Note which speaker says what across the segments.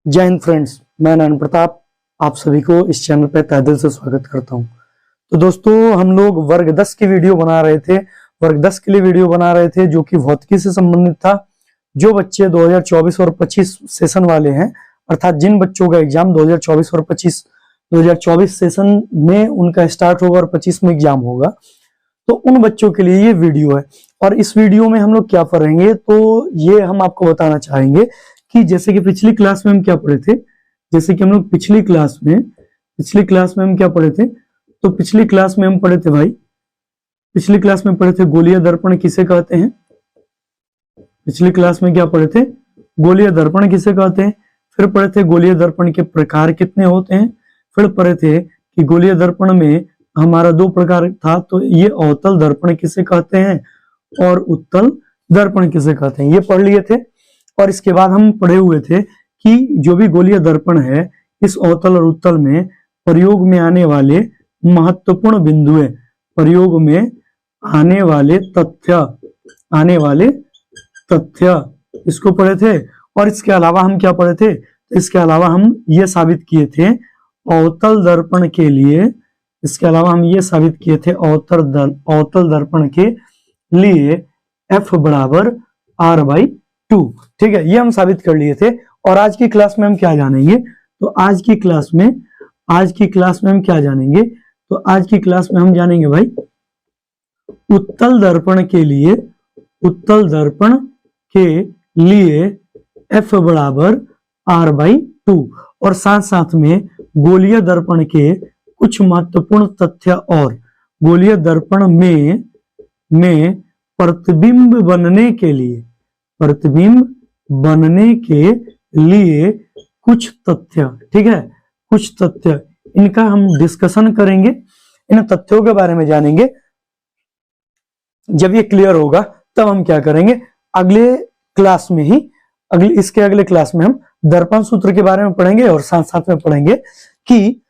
Speaker 1: जय हिंद फ्रेंड्स, मैं नारायण प्रताप आप सभी को इस चैनल पर तहे दिल से स्वागत करता हूं। तो दोस्तों, हम लोग वर्ग 10 की वीडियो बना रहे थे। वर्ग 10 के लिए वीडियो बना रहे थे जो कि भौतिकी से संबंधित था। जो बच्चे 2024 और 25 सेशन वाले हैं, अर्थात जिन बच्चों का एग्जाम 2024 और 2024 सेशन में उनका स्टार्ट होगा और 25 में एग्जाम होगा, तो उन बच्चों के लिए ये वीडियो है। और इस वीडियो में हम लोग क्या पढ़ेंगे, तो ये हम आपको बताना चाहेंगे कि जैसे कि पिछली क्लास में हम क्या पढ़े थे। जैसे कि हम लोग पिछली क्लास में हम क्या पढ़े थे, तो पिछली क्लास में हम पढ़े थे भाई, पिछली क्लास में पढ़े थे गोलीय दर्पण किसे कहते हैं। पिछली क्लास में क्या पढ़े थे, गोलीय दर्पण किसे कहते हैं। फिर पढ़े थे गोलीय दर्पण के प्रकार कितने होते हैं। फिर पढ़े थे कि गोलीय दर्पण में हमारा दो प्रकार था, तो ये अवतल दर्पण किसे कहते हैं और उत्तल दर्पण किसे कहते हैं, ये पढ़ लिए थे। और इसके बाद हम पढ़े हुए थे कि जो भी गोलीय दर्पण है, इस अवतल और उत्तल में प्रयोग में आने वाले महत्वपूर्ण बिंदुएं, प्रयोग में आने वाले तथ्य इसको पढ़े थे। और इसके अलावा हम क्या पढ़े थे, इसके अलावा हम ये साबित किए थे अवतल दर्पण के लिए, इसके अलावा हम ये साबित किए थे अवतल दर्पण के लिए F बराबर R/2। ठीक है, ये हम साबित कर लिए थे। और आज की क्लास में हम क्या जानेंगे, तो आज की क्लास में हम क्या जानेंगे, तो आज की क्लास में हम जानेंगे भाई उत्तल दर्पण के लिए F बराबर R/2 और साथ साथ में गोलीय दर्पण के कुछ महत्वपूर्ण तथ्य और गोलीय दर्पण में प्रतिबिंब बनने के लिए कुछ तथ्य, ठीक है, कुछ तथ्य, इनका हम डिस्कशन करेंगे, इन तथ्यों के बारे में जानेंगे। जब ये क्लियर होगा तब हम क्या करेंगे, अगले क्लास में हम दर्पण सूत्र के बारे में पढ़ेंगे और साथ साथ में पढ़ेंगे कि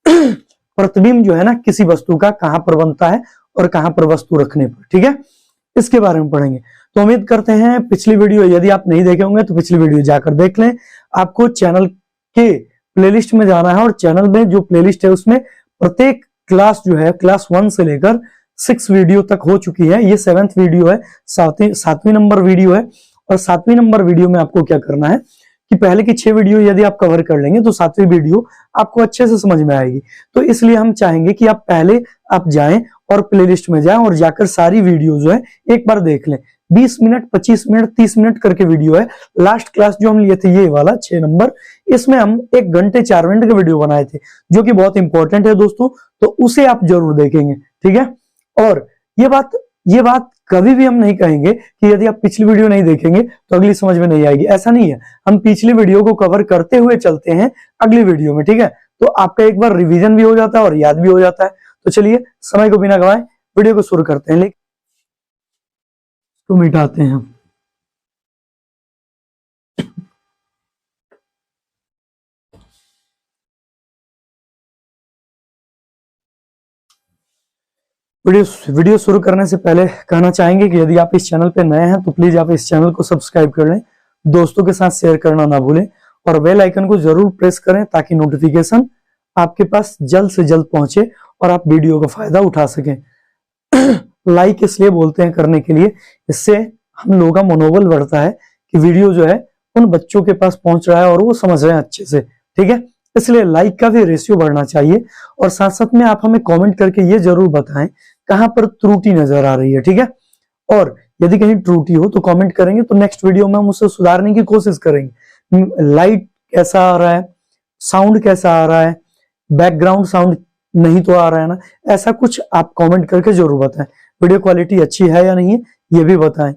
Speaker 1: प्रतिबिंब जो है ना किसी वस्तु का कहां पर बनता है और कहां पर वस्तु रखने पर, ठीक है, इसके बारे में पढ़ेंगे। तो उम्मीद करते हैं पिछली वीडियो यदि आप नहीं देखे होंगे तो पिछली वीडियो जाकर देख लें। आपको चैनल के प्लेलिस्ट में जाना है और चैनल में जो प्लेलिस्ट है उसमें प्रत्येक क्लास जो है, क्लास 1 से लेकर 6 वीडियो तक हो चुकी है। ये 7th वीडियो है, 7वीं नंबर वीडियो है। और 7वीं नंबर वीडियो में आपको क्या करना है कि पहले की 6 वीडियो यदि आप कवर कर लेंगे तो 7वीं वीडियो आपको अच्छे से समझ में आएगी। तो इसलिए हम चाहेंगे कि आप पहले जाएं और प्लेलिस्ट में जाएं और जाकर सारी वीडियो जो है एक बार देख लें। 20 मिनट, 25 मिनट, 30 मिनट करके वीडियो है। लास्ट क्लास जो हम लिए थे ये वाला 6 नंबर, इसमें हम 1 घंटे 4 मिनट का वीडियो बनाए थे जो कि बहुत इंपॉर्टेंट है दोस्तों, तो उसे आप जरूर देखेंगे, ठीक है। और ये बात कभी भी हम नहीं कहेंगे कि यदि आप पिछली वीडियो नहीं देखेंगे तो अगली समझ में नहीं आएगी, ऐसा नहीं है। हम पिछली वीडियो को कवर करते हुए चलते हैं अगली वीडियो में, ठीक है। तो आपका एक बार रिवीजन भी हो जाता है और याद भी हो जाता है। तो चलिए समय को बिना गवाए वीडियो को शुरू करते हैं। लेकिन तो मिटाते हैं हम। वीडियो शुरू करने से पहले कहना चाहेंगे कि यदि आप इस चैनल पे नए हैं तो प्लीज आप इस चैनल को सब्सक्राइब कर लें, दोस्तों के साथ शेयर करना ना भूलें और बेल आइकन को जरूर प्रेस करें ताकि नोटिफिकेशन आपके पास जल्द से जल्द पहुंचे और आप वीडियो का फायदा उठा सकें। लाइक इसलिए बोलते हैं करने के लिए, इससे हम लोगों का मनोबल बढ़ता है कि वीडियो जो है उन बच्चों के पास पहुंच रहा है और वो समझ रहे हैं अच्छे से, ठीक है। इसलिए लाइक का भी रेशियो बढ़ना चाहिए। और साथ साथ में आप हमें कमेंट करके ये जरूर बताएं कहां पर त्रुटि नजर आ रही है, ठीक है। और यदि कहीं त्रुटि हो तो कमेंट करेंगे तो नेक्स्ट वीडियो में हम उसे सुधारने की कोशिश करेंगे। लाइट कैसा आ रहा है, साउंड कैसा आ रहा है, बैकग्राउंड साउंड नहीं तो आ रहा है ना, ऐसा कुछ आप कमेंट करके जरूर बताएं। वीडियो क्वालिटी अच्छी है या नहीं है ये भी बताएं।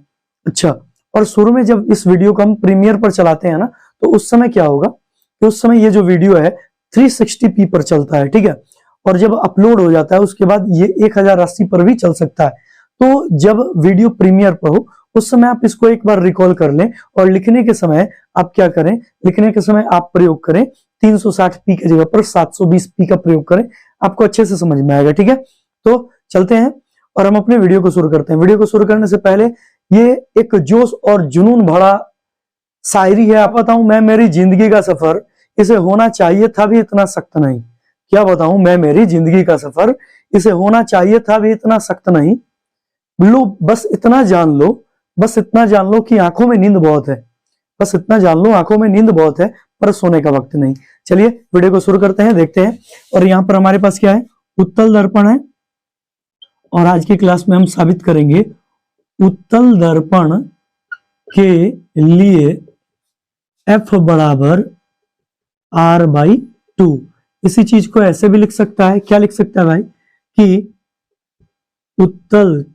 Speaker 1: अच्छा, और शुरू में जब इस वीडियो को हम प्रीमियर पर चलाते हैं ना, तो उस समय क्या होगा कि उस समय ये जो वीडियो है 360p पर चलता है, ठीक है। और जब अपलोड हो जाता है उसके बाद ये 1080 पर भी चल सकता है। तो जब वीडियो प्रीमियर पर हो उस समय आप इसको एक बार रिकॉल कर लें और लिखने के समय आप क्या करें, लिखने के समय आप प्रयोग करें 360p की जगह पर 720p का प्रयोग करें, आपको अच्छे से समझ में आएगा, ठीक है। तो चलते हैं और हम अपने वीडियो को शुरू करते हैं। वीडियो को शुरू करने से पहले ये एक जोश और जुनून भरा शायरी है। आप बताऊं, मैं मेरी जिंदगी का सफर इसे होना चाहिए था भी इतना सख्त नहीं। क्या बताऊं मैं, मेरी जिंदगी का सफर, इसे होना चाहिए था भी इतना सख्त नहीं। लो बस इतना जान लो, बस इतना जान लो कि आंखों में नींद बहुत है। बस इतना जान लो आंखों में नींद बहुत है, पर सोने का वक्त नहीं। चलिए वीडियो को शुरू करते हैं, देखते हैं। और यहाँ पर हमारे पास क्या है, उत्तल दर्पण है। और आज की क्लास में हम साबित करेंगे उत्तल दर्पण के लिए F बराबर R/2। इसी चीज को ऐसे भी लिख सकता है, क्या लिख सकता है भाई, कि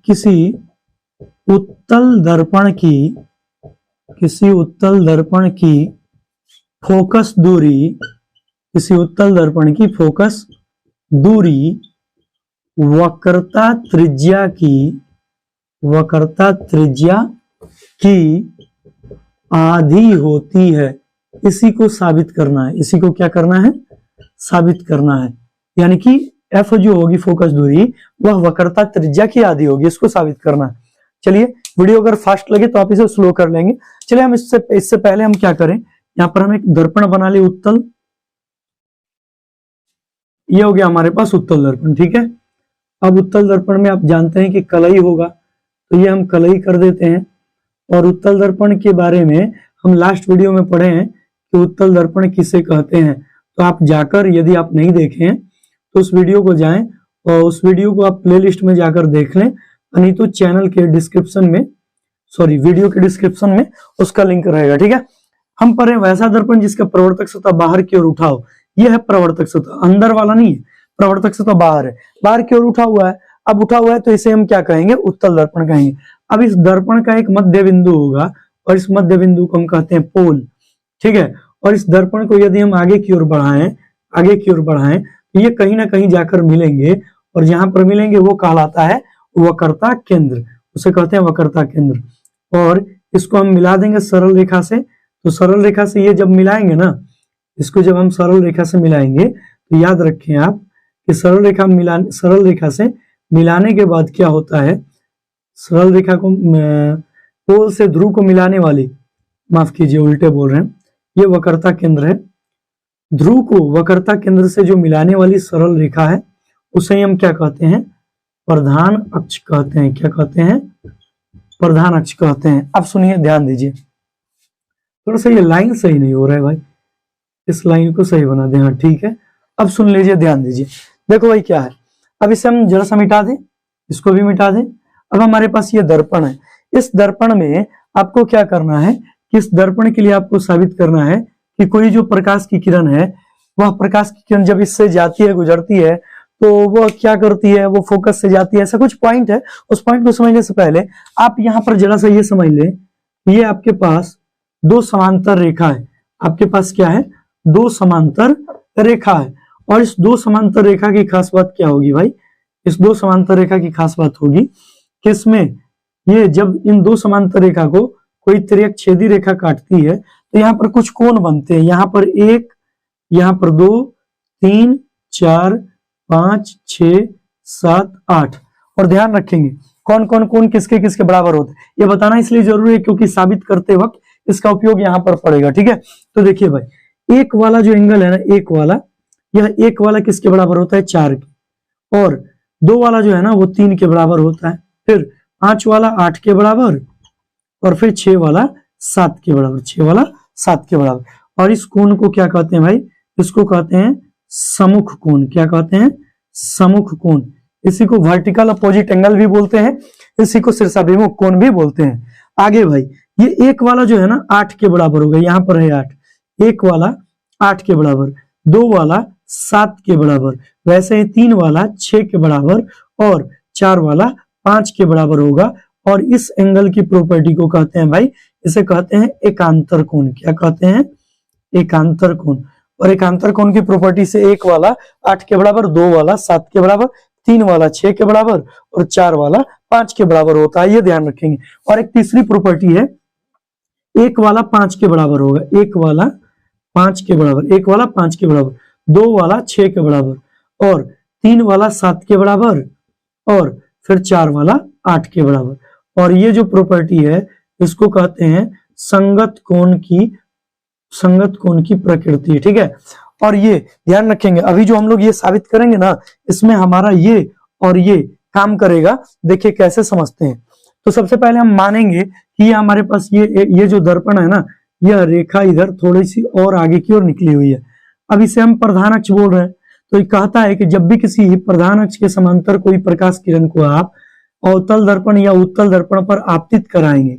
Speaker 1: किसी उत्तल दर्पण की फोकस दूरी, किसी उत्तल दर्पण की फोकस दूरी वक्रता त्रिज्या की आधी होती है। इसी को साबित करना है, इसी को क्या करना है, साबित करना है। यानी कि F जो होगी फोकस दूरी, वह वक्रता त्रिज्या की आधी होगी, इसको साबित करना है। चलिए वीडियो अगर फास्ट लगे तो आप इसे स्लो कर लेंगे। चलिए हम इससे पहले हम क्या करें, यहाँ पर हम एक दर्पण बना ले उत्तल। ये हो गया हमारे पास उत्तल दर्पण, ठीक है। अब उत्तल दर्पण में आप जानते हैं कि कलई होगा, तो ये हम कलई कर देते हैं। और उत्तल दर्पण के बारे में हम लास्ट वीडियो में पढ़े हैं कि उत्तल दर्पण किसे कहते हैं। तो आप जाकर, यदि आप नहीं देखे हैं तो उस वीडियो को जाएं और उस वीडियो को आप प्लेलिस्ट में जाकर देख लें, नहीं तो चैनल के डिस्क्रिप्शन में, वीडियो के डिस्क्रिप्शन में उसका लिंक रहेगा, ठीक है। हम पढ़े वैसा दर्पण जिसका प्रवर्तक सतह बाहर की ओर उठा हो। यह है प्रवर्तक सतह, अंदर वाला नहीं है, प्रवर्तक सतह बाहर है, बाहर की ओर उठा हुआ है। अब उठा हुआ है तो इसे हम क्या कहेंगे, उत्तल दर्पण कहेंगे। अब इस दर्पण का एक मध्य बिंदु होगा और इस मध्य बिंदु को हम कहते हैं पोल, ठीक है। और इस दर्पण को यदि हम आगे की ओर बढ़ाएं तो ये कहीं ना कहीं जाकर मिलेंगे, और जहां पर मिलेंगे वो कहलाता है वक्रता केंद्र, उसे कहते हैं वक्रता केंद्र। और इसको हम मिला देंगे सरल रेखा से। तो सरल रेखा से ये जब मिलाएंगे ना, इसको जब हम सरल रेखा से मिलाएंगे तो याद रखें आप कि सरल रेखा से मिलाने के बाद क्या होता है, सरल रेखा को पोल से ध्रुव को मिलाने वाली, माफ कीजिए उल्टे बोल रहे हैं, ये वक्रता केंद्र है। ध्रुव को वक्रता केंद्र से जो मिलाने वाली सरल रेखा है उसे हम क्या कहते हैं, प्रधान अक्ष कहते हैं। क्या कहते हैं, प्रधान अक्ष कहते हैं। अब सुनिए, ध्यान दीजिए, थोड़ा सा ये लाइन सही नहीं हो रहा है भाई, इस लाइन को सही बना दें। हाँ ठीक है, अब सुन लीजिए, ध्यान दीजिए। देखो भाई क्या है, अब इसे हम जरा सा मिटा दें, इसको भी मिटा दें। अब हमारे पास ये दर्पण है। इस दर्पण में आपको क्या करना है कि इस दर्पण के लिए आपको साबित करना है कि कोई जो प्रकाश की किरण है, वह प्रकाश की किरण जब इससे जाती है, गुजरती है, तो वह क्या करती है, वो फोकस से जाती है। ऐसा कुछ पॉइंट है, उस पॉइंट को समझने से पहले आप यहाँ पर जरा सा ये समझ लें, ये आपके पास दो समांतर रेखा है। आपके पास क्या है, दो समांतर रेखा है। और इस दो समांतर रेखा की खास बात क्या होगी भाई, इस दो समांतर रेखा की खास बात होगी कि इसमें ये जब इन दो समांतर रेखा को कोई तिर्यक छेदी रेखा काटती है तो यहाँ पर कुछ कोण बनते हैं। यहाँ पर 1, यहाँ पर 2, 3, 4, 5, 6, 7, 8। और ध्यान रखेंगे कौन कौन कोण किसके किसके बराबर होते हैं, ये बताना इसलिए जरूरी है क्योंकि साबित करते वक्त इसका उपयोग यहाँ पर पड़ेगा, ठीक है। तो देखिए भाई, एक वाला जो एंगल है ना, यह एक वाला किसके बराबर होता है, 4 के। और 2 वाला जो है ना वो 3 के बराबर होता है। फिर 5 वाला 8 के बराबर, और फिर 6 वाला 7 के बराबर, 6 वाला 7 के बराबर। और इस कोण को क्या कहते हैं भाई, इसको कहते हैं सम्मुख कोण। क्या कहते हैं, सम्मुख कोण। इसी को वर्टिकल अपोजिट एंगल भी बोलते हैं, इसी को शीर्षाभिमुख कोण भी बोलते हैं। आगे भाई, ये एक वाला जो है ना 8 के बराबर होगा, यहाँ पर है 8, एक वाला 8 के बराबर, 2 वाला 7 के बराबर, वैसे ही 3 वाला 6 के बराबर, और 4 वाला 5 के बराबर होगा। और इस एंगल की प्रॉपर्टी को कहते हैं भाई, इसे कहते हैं एकांतर कोण। क्या कहते हैं, एकांतर कोण। और एकांतर कोण की प्रॉपर्टी से एक वाला 8 के बराबर, 2 वाला 7 के बराबर, 3 वाला 6 के बराबर, और 4 वाला 5 के बराबर होता है, ये ध्यान रखेंगे। और एक तीसरी प्रॉपर्टी है, एक वाला 5 के बराबर होगा, एक वाला 5 के बराबर, एक वाला 5 के बराबर, 2 वाला 6 के बराबर, और 3 वाला 7 के बराबर, और फिर 4 वाला 8 के बराबर। और ये जो प्रॉपर्टी है इसको कहते हैं संगत कोण की संगत कोण की प्रकृति, ठीक है। और ये ध्यान रखेंगे, अभी जो हम लोग ये साबित करेंगे ना, इसमें हमारा ये और ये काम करेगा। देखिए कैसे समझते हैं। तो सबसे पहले हम मानेंगे कि ये हमारे पास ये जो दर्पण है ना, यह रेखा इधर थोड़ी सी और आगे की ओर निकली हुई है। अब इसे हम प्रधान अक्ष बोल रहे हैं। तो ये कहता है कि जब भी किसी प्रधान अक्ष के समांतर कोई प्रकाश किरण को आप अवतल दर्पण या उत्तल दर्पण पर आपतित कराएंगे,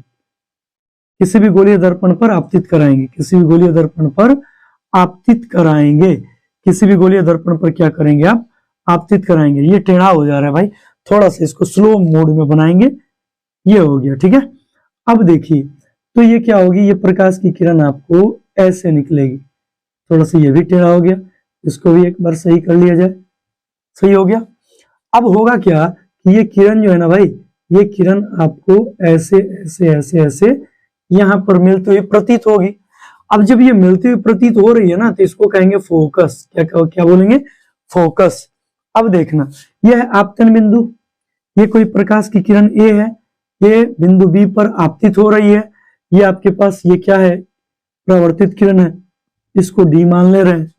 Speaker 1: किसी भी गोलीय दर्पण पर आपतित कराएंगे, किसी भी गोलीय दर्पण पर आपतित कराएंगे, किसी भी गोलीय दर्पण पर क्या करेंगे आप, आपतित कराएंगे। ये टेढ़ा हो जा रहा है भाई, थोड़ा सा इसको स्लो मोड में बनाएंगे। ये हो गया, ठीक है। अब देखिए, तो ये क्या होगी, ये प्रकाश की किरण आपको ऐसे निकलेगी। थोड़ा सा ये भी टेढ़ा हो गया, इसको भी एक बार सही कर लिया जाए। सही हो गया। अब होगा क्या कि ये किरण जो है ना भाई, ये किरण आपको ऐसे ऐसे ऐसे ऐसे यहां पर मिलती हुई प्रतीत होगी। अब जब ये मिलती हुई प्रतीत हो रही है ना, तो इसको कहेंगे फोकस। क्या क्या बोलेंगे, फोकस। अब देखना, यह है आपतन बिंदु, ये कोई प्रकाश की किरण ए है, ये बिंदु बी पर आपतित हो रही है। ये आपके पास ये क्या है, प्रवर्तित किरण है, इसको डी मान ले रहे हैं।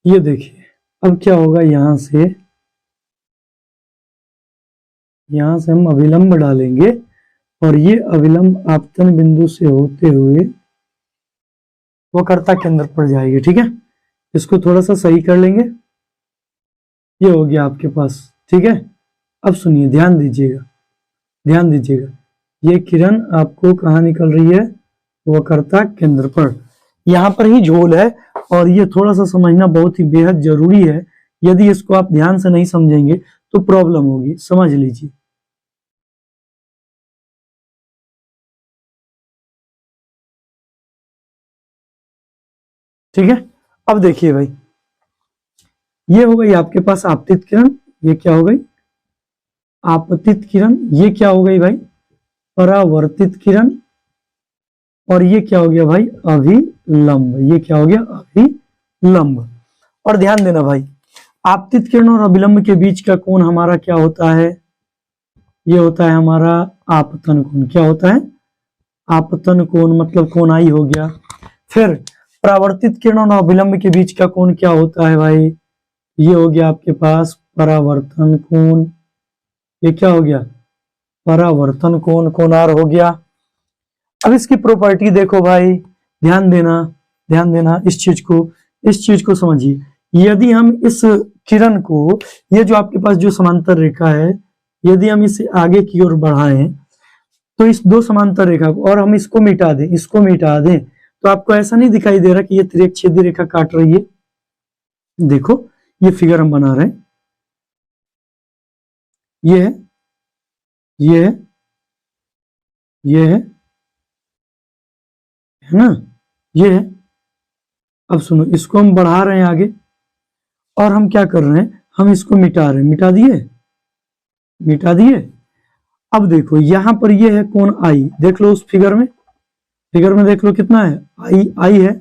Speaker 1: ये देखिए, अब क्या होगा, यहां से हम अभिलंब डालेंगे और ये अविलंब आपतन बिंदु से होते हुए वक्रता केंद्र पर जाएगी, ठीक है। इसको थोड़ा सा सही कर लेंगे। ये हो गया आपके पास, ठीक है। अब सुनिए, ध्यान दीजिएगा, ध्यान दीजिएगा, ये किरण आपको कहाँ निकल रही है, वक्रता केंद्र पर। यहां पर ही झोल है और ये थोड़ा सा समझना बहुत ही बेहद जरूरी है। यदि इसको आप ध्यान से नहीं समझेंगे तो प्रॉब्लम होगी, समझ लीजिए। ठीक है। अब देखिए भाई, ये हो गई आपके पास आपतित किरण, ये क्या हो गई, आपतित किरण। ये क्या हो गई भाई, परावर्तित किरण। और ये क्या हो गया भाई, अभिलंब। ये क्या हो गया, अभिलंब। और ध्यान देना भाई, आपतित किरण और अभिलंब के बीच का कोण हमारा क्या होता है, ये होता है हमारा आपतन कोण। क्या होता है, आपतन कोण, मतलब कोण आई हो गया। फिर परावर्तित किरण और अभिलंब के बीच का कोण क्या होता है भाई, ये हो गया आपके पास परावर्तन कोण। ये क्या हो गया, परावर्तन कोण, कोणार हो गया। अब इसकी प्रॉपर्टी देखो भाई, ध्यान देना, ध्यान देना, इस चीज को समझिए। यदि हम इस किरण को, ये जो आपके पास जो समांतर रेखा है, यदि हम इसे आगे की ओर बढ़ाएं तो इस दो समांतर रेखा को, और हम इसको मिटा दें, इसको मिटा दें, तो आपको ऐसा नहीं दिखाई दे रहा कि ये तिर्यक छेदी रेखा काट रही है। देखो ये फिगर हम बना रहे हैं, ये है, ये है, ये है ना, ये है। अब सुनो, इसको हम बढ़ा रहे हैं आगे और हम क्या कर रहे हैं, हम इसको मिटा रहे हैं। मिटा दिए, मिटा दिए। अब देखो यहां पर ये है कोण आई, देख लो उस फिगर में, फिगर में देख लो कितना है, आई, आई है।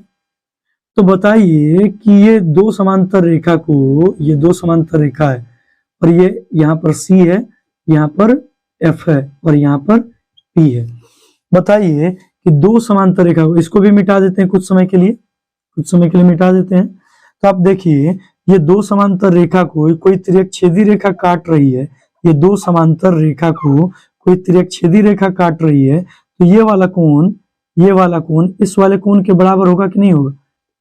Speaker 1: तो बताइए कि ये दो समांतर रेखा को, ये दो समांतर रेखा है और ये यहाँ पर सी है, यहाँ पर एफ है और यहाँ पर पी है। बताइए कि दो समांतर रेखा को, इसको भी मिटा देते हैं कुछ समय के लिए, कुछ समय के लिए मिटा देते हैं। तो आप देखिए, ये दो समांतर रेखा को कोई तिर्यक छेदी रेखा काट रही है, ये दो समांतर रेखा को कोई तिर्यक छेदी रेखा काट रही है, तो ये वाला कोण, ये वाला कोण इस वाले कोण के बराबर होगा कि नहीं होगा,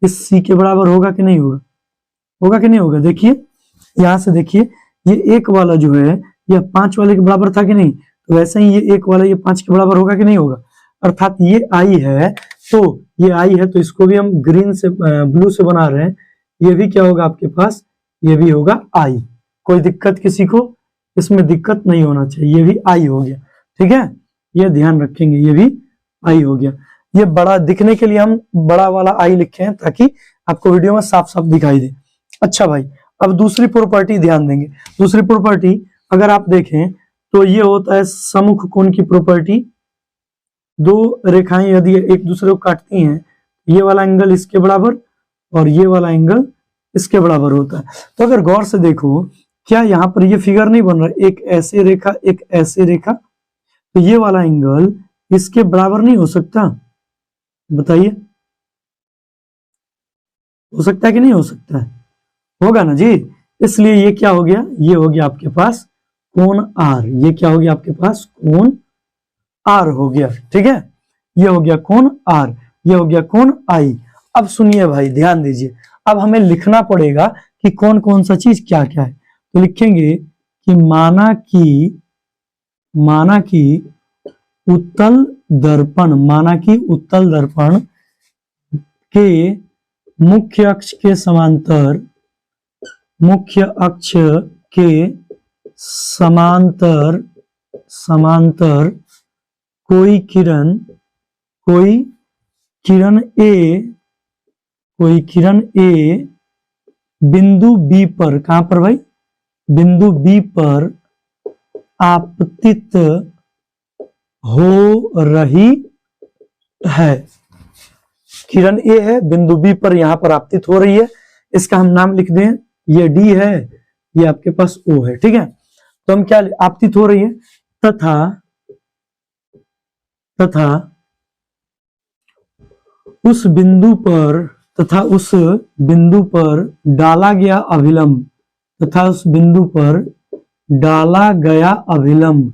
Speaker 1: इस सी के बराबर होगा कि नहीं होगा, होगा कि नहीं होगा। देखिए यहां से देखिए, ये एक वाला जो है यह 5 वाले के बराबर था कि नहीं, तो वैसे ही ये एक वाला ये 5 के बराबर होगा कि नहीं होगा। अर्थात ये आई है, तो ये आई है, तो इसको भी हम ग्रीन से ब्लू से बना रहे हैं। ये भी क्या होगा आपके पास, ये भी होगा आई। कोई दिक्कत किसी को, इसमें दिक्कत नहीं होना चाहिए, ये भी आई हो गया, ठीक है। ये ध्यान रखेंगे, ये भी आई हो गया। ये बड़ा दिखने के लिए हम बड़ा वाला आई लिखे हैं ताकि आपको वीडियो में साफ साफ दिखाई दे। अच्छा भाई, अब दूसरी प्रॉपर्टी ध्यान देंगे। दूसरी प्रॉपर्टी अगर आप देखें तो ये होता है सम्मुख कोण की प्रॉपर्टी, दो रेखाएं यदि एक दूसरे को काटती हैं, ये वाला एंगल इसके बराबर और ये वाला एंगल इसके बराबर होता है। तो अगर गौर से देखो, क्या यहाँ पर ये फिगर नहीं बन रहा, एक ऐसे रेखा एक ऐसे रेखा, तो ये वाला एंगल इसके बराबर नहीं हो सकता? बताइए, हो सकता है कि नहीं हो सकता है? होगा ना जी। इसलिए ये क्या हो गया, ये हो गया आपके पास कोण आर। ये क्या हो गया आपके पास, कोण आर हो गया। ठीक है, ये हो गया कोण आर, ये हो गया कोण आई। अब सुनिए भाई, ध्यान दीजिए, अब हमें लिखना पड़ेगा कि कौन कौन सा चीज क्या क्या है। तो लिखेंगे कि माना कि उत्तल दर्पण, माना कि उत्तल दर्पण के मुख्य अक्ष के समांतर, मुख्य अक्ष के समांतर समांतर कोई किरण ए बिंदु बी पर, कहां पर भाई, बिंदु बी पर आपतित हो रही है। किरण ए है, बिंदु बी पर यहां पर आपतित हो रही है, इसका हम नाम लिख दें, ये डी है, ये आपके पास ओ है। ठीक है, तो हम क्या, आपतित हो रही है, तथा उस बिंदु पर डाला गया अभिलंब, तथा उस बिंदु पर डाला गया अभिलंब,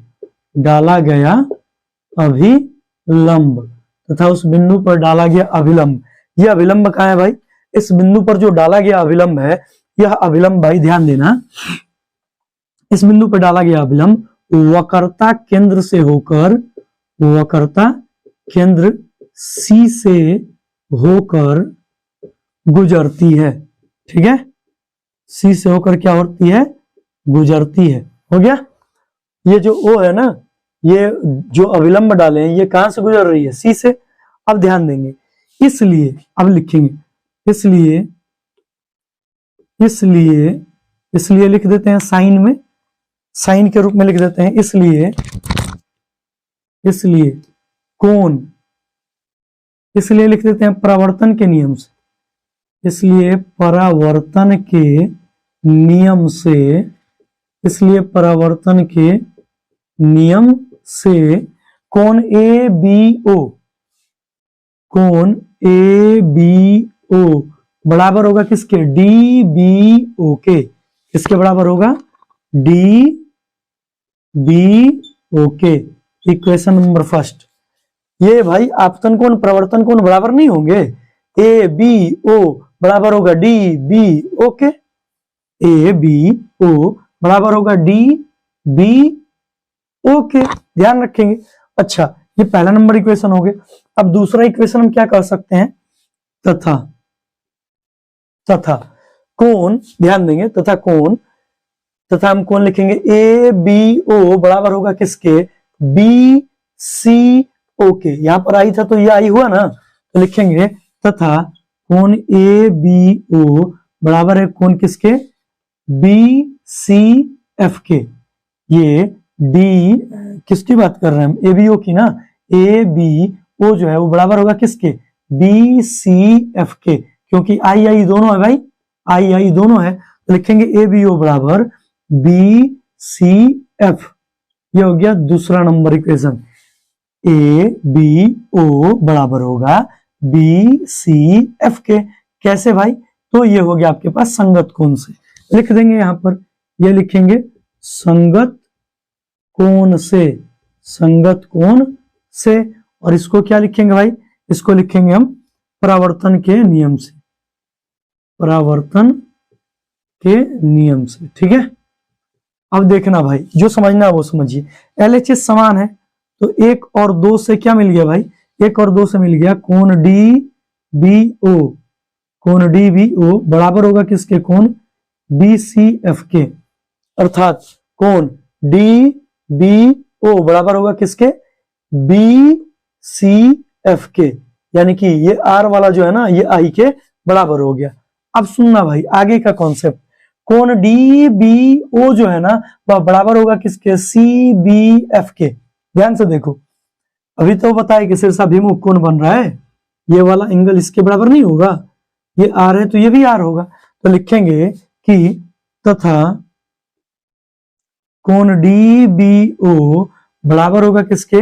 Speaker 1: तथा उस बिंदु पर डाला गया अभिलंब। यह अभिलंब कहाँ है भाई, इस बिंदु पर जो डाला गया अभिलंब है, यह अभिलंब भाई ध्यान देना, इस बिंदु पर डाला गया अभिलंब वक्रता केंद्र से होकर, वक्रता केंद्र सी से होकर गुजरती है। ठीक है, सी से होकर क्या होती है, गुजरती है। हो गया, ये जो ओ है ना, ये जो अविलंब डाले हैं, ये कहां से गुजर रही है, सी से। अब ध्यान देंगे, इसलिए अब लिखेंगे, इसलिए लिख देते हैं साइन में, साइन के रूप में लिख देते हैं, इसलिए कोण, इसलिए लिख देते हैं परावर्तन के नियम से, इसलिए परावर्तन के नियम से कोण ए बी ओ बराबर होगा किसके, डी बी ओ के। किसके बराबर होगा, डी बी ओ के। Equation number first. ये भाई आपतन कोण प्रवर्तन कोण बराबर नहीं होंगे, ए बी ओ बराबर होगा डी बी ओ के, ए बी ओ बराबर होगा डी बी ओ के, ध्यान रखेंगे। अच्छा, ये पहला नंबर इक्वेशन हो गया। अब दूसरा इक्वेशन हम क्या कर सकते हैं, तथा कोण, ध्यान देंगे, तथा हम कोण लिखेंगे, ए बी ओ बराबर होगा किसके, बी सी ओ के। यहां पर आई था तो ये आई हुआ ना, तो लिखेंगे तथा कोण ए बी ओ बराबर है कोण किसके, बी सी एफ के। ये डी किसकी बात कर रहे हैं हम, ए बी ओ की ना, ए बी ओ जो है वो बराबर होगा किसके, बी सी एफ के, क्योंकि आई आई दोनों है भाई, आई आई दोनों है, तो लिखेंगे ए बी ओ बराबर बी सी एफ। ये हो गया दूसरा number equation, A B O बराबर होगा बी सी एफ के। कैसे भाई, तो ये हो गया आपके पास संगत कोण से। लिख देंगे यहां पर, ये लिखेंगे संगत कोण से, और इसको क्या लिखेंगे भाई, इसको लिखेंगे हम परावर्तन के नियम से, ठीक है। अब देखना भाई, जो समझना है वो समझिए। LHS समान है, तो 1 और 2 से क्या मिल गया भाई, 1 और 2 से मिल गया कोण DBO, कोण DBO बराबर होगा किसके, कोण BCF के, अर्थात कोण DBO बराबर होगा किसके, BCF के, यानी कि ये R वाला जो है ना, ये I के बराबर हो गया। अब सुनना भाई आगे का कॉन्सेप्ट, कोण DBO जो है ना, वह बराबर होगा किसके, CBF के। ध्यान से देखो, अभी तो बताया कि शीर्षाभिमुख कोण बन रहा है, ये वाला एंगल इसके बराबर नहीं होगा, ये आर है तो ये भी आर होगा। तो लिखेंगे कि तथा कोण डी बी ओ बराबर होगा किसके,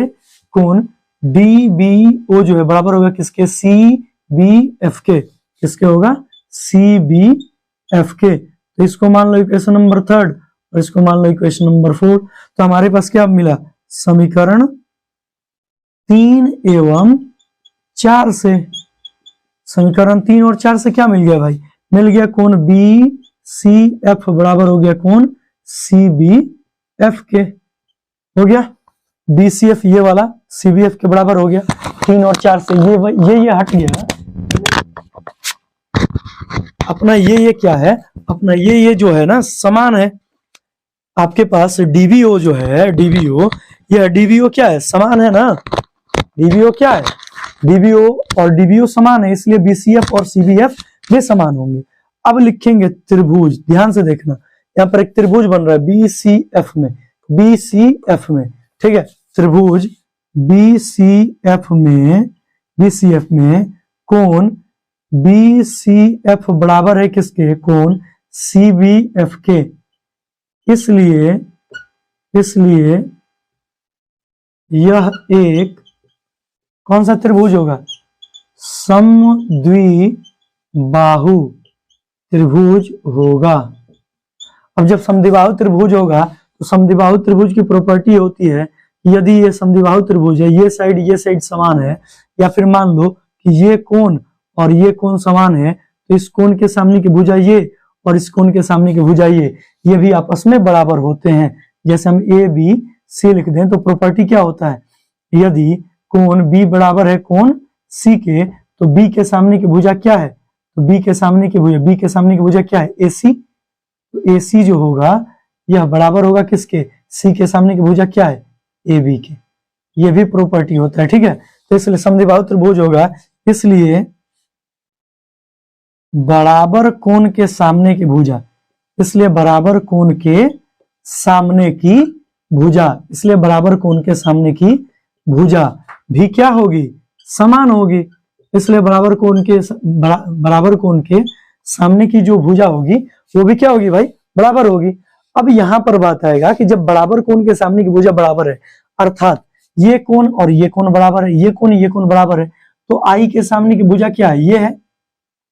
Speaker 1: कोण डी बी ओ जो है बराबर होगा किसके, सी बी एफ के। किसके होगा, सी बी एफ के। तो इसको मान लो इक्वेशन नंबर 3 और इसको मान लो इक्वेशन नंबर 4। तो हमारे पास क्या मिला, समीकरण 3 एवं 4 से, समीकरण 3 और 4 से क्या मिल गया भाई, मिल गया कोण बी सी एफ बराबर हो गया कोण सी बी एफ के। हो गया बी सी एफ ये वाला सी बी एफ के बराबर हो गया 3 और 4 से। ये हट गया अपना, ये क्या है अपना, ये जो है ना समान है। आपके पास डीवीओ जो है, डीवीओ, यह डीवीओ क्या है, समान है ना, डीवीओ क्या है, डीवीओ और डीवीओ समान है, इसलिए बीसीएफ और सीबीएफ ये समान होंगे। अब लिखेंगे त्रिभुज, ध्यान से देखना, यहाँ पर एक त्रिभुज बन रहा है बीसीएफ में, बीसीएफ में, ठीक है, त्रिभुज बीसीएफ में, बीसीएफ में कोण बीसीएफ बराबर है किसके, कोण सीबीएफ के। इसलिए यह एक कौन सा त्रिभुज होगा, समद्विबाहु त्रिभुज होगा। अब जब समद्विबाहु त्रिभुज होगा तो समद्विबाहु त्रिभुज की प्रॉपर्टी होती है यदि ये समद्विबाहु त्रिभुज है, ये साइड समान है, या फिर मान लो कि ये कोण और ये कोण समान है, तो इस कोण के सामने की भुजा ये और इस कोण के सामने की भुजा ये भी आपस में बराबर होते हैं। जैसे हम ए बी सी लिख दें तो प्रॉपर्टी क्या होता है, यदि कोण बी बराबर है कोण सी के, तो बी के सामने की भुजा क्या है, तो बी के सामने की भुजा क्या है, ए सी। तो ए सी जो होगा यह बराबर होगा किसके, सी के सामने की भुजा क्या है, ए बी के। ये भी प्रॉपर्टी होता है, ठीक है। तो इसलिए समद्विबाहु त्रिभुज होगा, इसलिए बराबर कोण के सामने की भुजा, इसलिए बराबर कोण के सामने की भुजा, इसलिए बराबर कोण के सामने की भुजा भी क्या होगी, समान होगी। इसलिए बराबर कोण के सामने की जो भुजा होगी वो भी क्या होगी भाई, बराबर होगी। अब यहां पर बात आएगा कि जब बराबर कोण के सामने की भुजा बराबर है, अर्थात ये कोण और ये कोण बराबर है, ये कोण बराबर है, तो आई के सामने की भुजा क्या है, ये है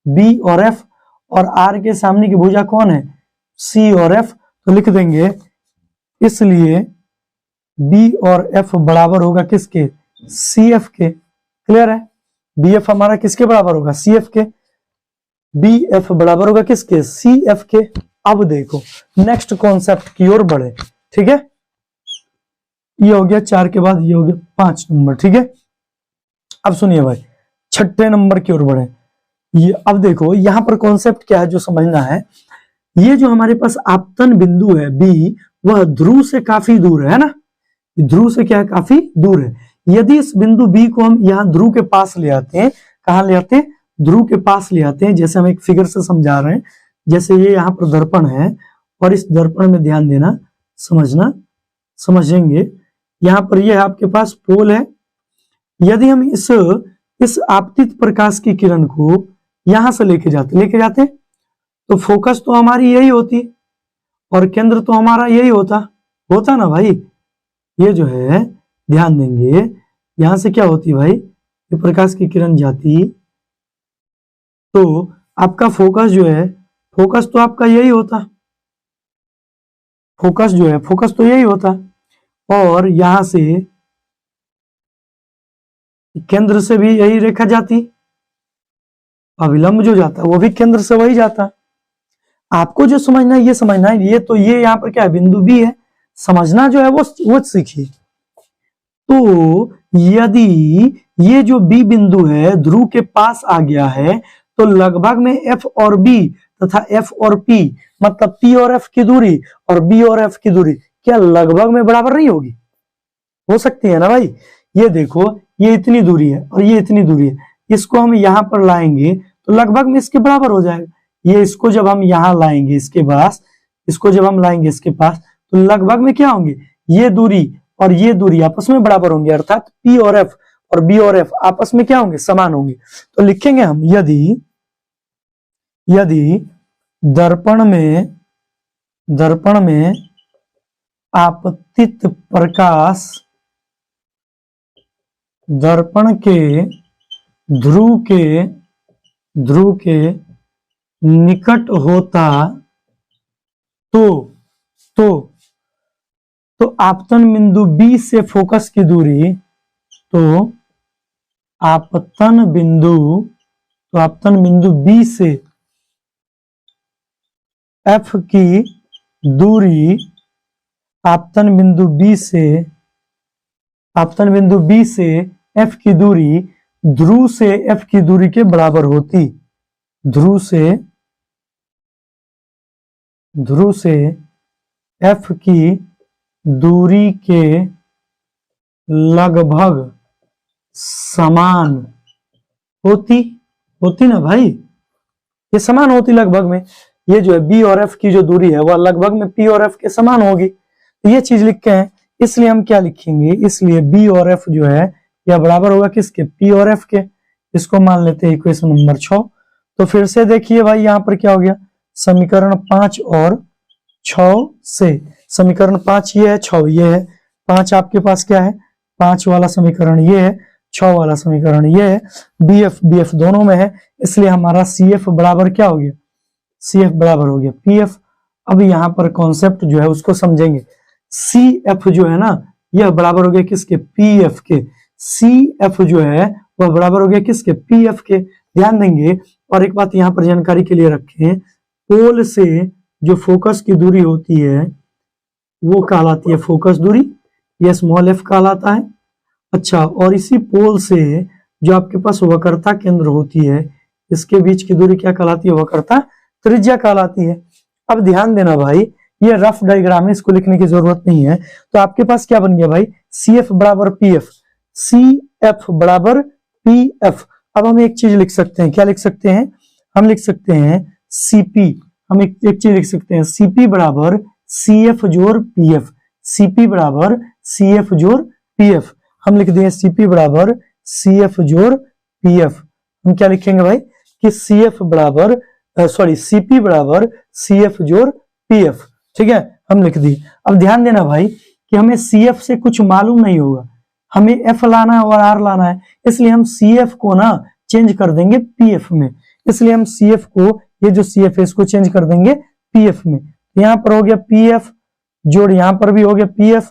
Speaker 1: बी और एफ, और आर के सामने की भुजा कौन है, सी और एफ। तो लिख देंगे इसलिए बी और एफ बराबर होगा किसके, सी एफ के। क्लियर है, बी एफ हमारा किसके बराबर होगा, सी एफ के। बी एफ बराबर होगा किसके, सी एफ के। अब देखो नेक्स्ट कॉन्सेप्ट की ओर बढ़े, ठीक है। ये हो गया 4 के बाद ये हो गया 5 नंबर, ठीक है। अब सुनिए भाई 6ठे नंबर की ओर बढ़े। ये अब देखो यहां पर कॉन्सेप्ट क्या है जो समझना है, ये जो हमारे पास आपतन बिंदु है बी, वह ध्रुव से काफी दूर है ना, ध्रुव से क्या है, काफी दूर है। यदि इस बिंदु बी को हम यहाँ ध्रुव के पास ले आते हैं, कहाँ ले आते हैं, ध्रुव के पास ले आते हैं। जैसे हम एक फिगर से समझा रहे हैं, जैसे ये यहाँ पर दर्पण है और इस दर्पण में ध्यान देना, समझना, समझेंगे। यहाँ पर ये आपके पास पोल है, यदि हम इस आपतित प्रकाश की किरण को यहां से लेके जाते तो फोकस तो हमारी यही होती और केंद्र तो हमारा यही होता ना भाई। ये जो है ध्यान देंगे, यहां से क्या होती भाई, ये प्रकाश की किरण जाती तो आपका फोकस जो है, फोकस तो आपका यही होता, फोकस जो है, फोकस तो यही होता, और यहां से केंद्र से भी यही रेखा जाती, अविलंब जो जाता वो भी केंद्र से वही जाता। आपको जो समझना है ये समझना है, ये तो ये यहाँ पर क्या है, बिंदु बी है, समझना जो है वो सीखिए। तो यदि ये जो बी बिंदु है ध्रुव के पास आ गया है, तो लगभग में एफ और बी तथा एफ और पी, मतलब पी और एफ की दूरी और बी और एफ की दूरी क्या लगभग में बराबर नहीं होगी, हो सकती है ना भाई। ये देखो ये इतनी दूरी है और ये इतनी दूरी है, इसको हम यहां पर लाएंगे तो लगभग में इसके बराबर हो जाएगा। ये इसको जब हम यहां लाएंगे इसके पास, इसको जब हम लाएंगे इसके पास, तो लगभग में क्या होंगे, ये दूरी और ये दूरी आपस में बराबर होंगे, अर्थात P और F और B और F आपस में क्या होंगे, समान होंगे। तो लिखेंगे हम यदि दर्पण में आपतित प्रकाश दर्पण के ध्रुव के निकट होता तो आपतन बिंदु B से फोकस की दूरी, तो आपतन बिंदु B से F की दूरी, आपतन बिंदु B से F की दूरी ध्रुव से F की दूरी के बराबर होती। ध्रुव से F की दूरी के लगभग समान होती ना भाई, ये समान होती लगभग में। ये जो है B और F की जो दूरी है वह लगभग में P और F के समान होगी। तो ये चीज लिख के हैं, इसलिए हम क्या लिखेंगे, इसलिए B और F जो है यह बराबर होगा किसके, P और F के। इसको मान लेते हैं इक्वेशन नंबर 6। तो फिर से देखिए भाई यहाँ पर क्या हो गया, समीकरण 5 और 6 से, समीकरण 5 ये है, 6 ये है। 5 आपके पास क्या है, 5 वाला समीकरण ये है, 6 वाला समीकरण ये है। BF दोनों में है, इसलिए हमारा CF बराबर क्या हो गया, CF बराबर हो गया PF। अब यहाँ पर कॉन्सेप्ट जो है उसको समझेंगे। CF जो है ना यह बराबर हो गया किसके, PF के। CF जो है वह बराबर हो गया किसके, PF के। ध्यान देंगे, और एक बात यहाँ पर जानकारी के लिए रखें, पोल से जो फोकस की दूरी होती है वो कहलाती है फोकस दूरी, यह स्मॉल f कहलाता है। अच्छा, और इसी पोल से जो आपके पास वक्रता केंद्र होती है इसके बीच की दूरी क्या कहलाती है, वक्रता त्रिज्या कहलाती है। अब ध्यान देना भाई, ये रफ डायग्राम है, इसको लिखने की जरूरत नहीं है। तो आपके पास क्या बन गया भाई, CF बराबर PF, CF बराबर PF। अब हम एक चीज लिख सकते हैं, क्या लिख सकते हैं, हम लिख सकते हैं CP, हम एक चीज लिख सकते हैं, CP बराबर CF जोड़ PF, CP बराबर CF जोड़ PF। हम लिख देंगे CP बराबर CF जोड़ PF। हम क्या लिखेंगे भाई कि CF बराबर CP बराबर CF जोड़ PF। ठीक है, हम लिख दिए। अब ध्यान देना भाई कि हमें CF से कुछ मालूम नहीं होगा, हमें F लाना है और R लाना है, इसलिए हम CF को ना चेंज कर देंगे PF में। इसलिए हम CF को, ये जो CF है इसको चेंज कर देंगे PF में। यहाँ पर हो गया PF जोड़, यहाँ पर भी हो गया PF,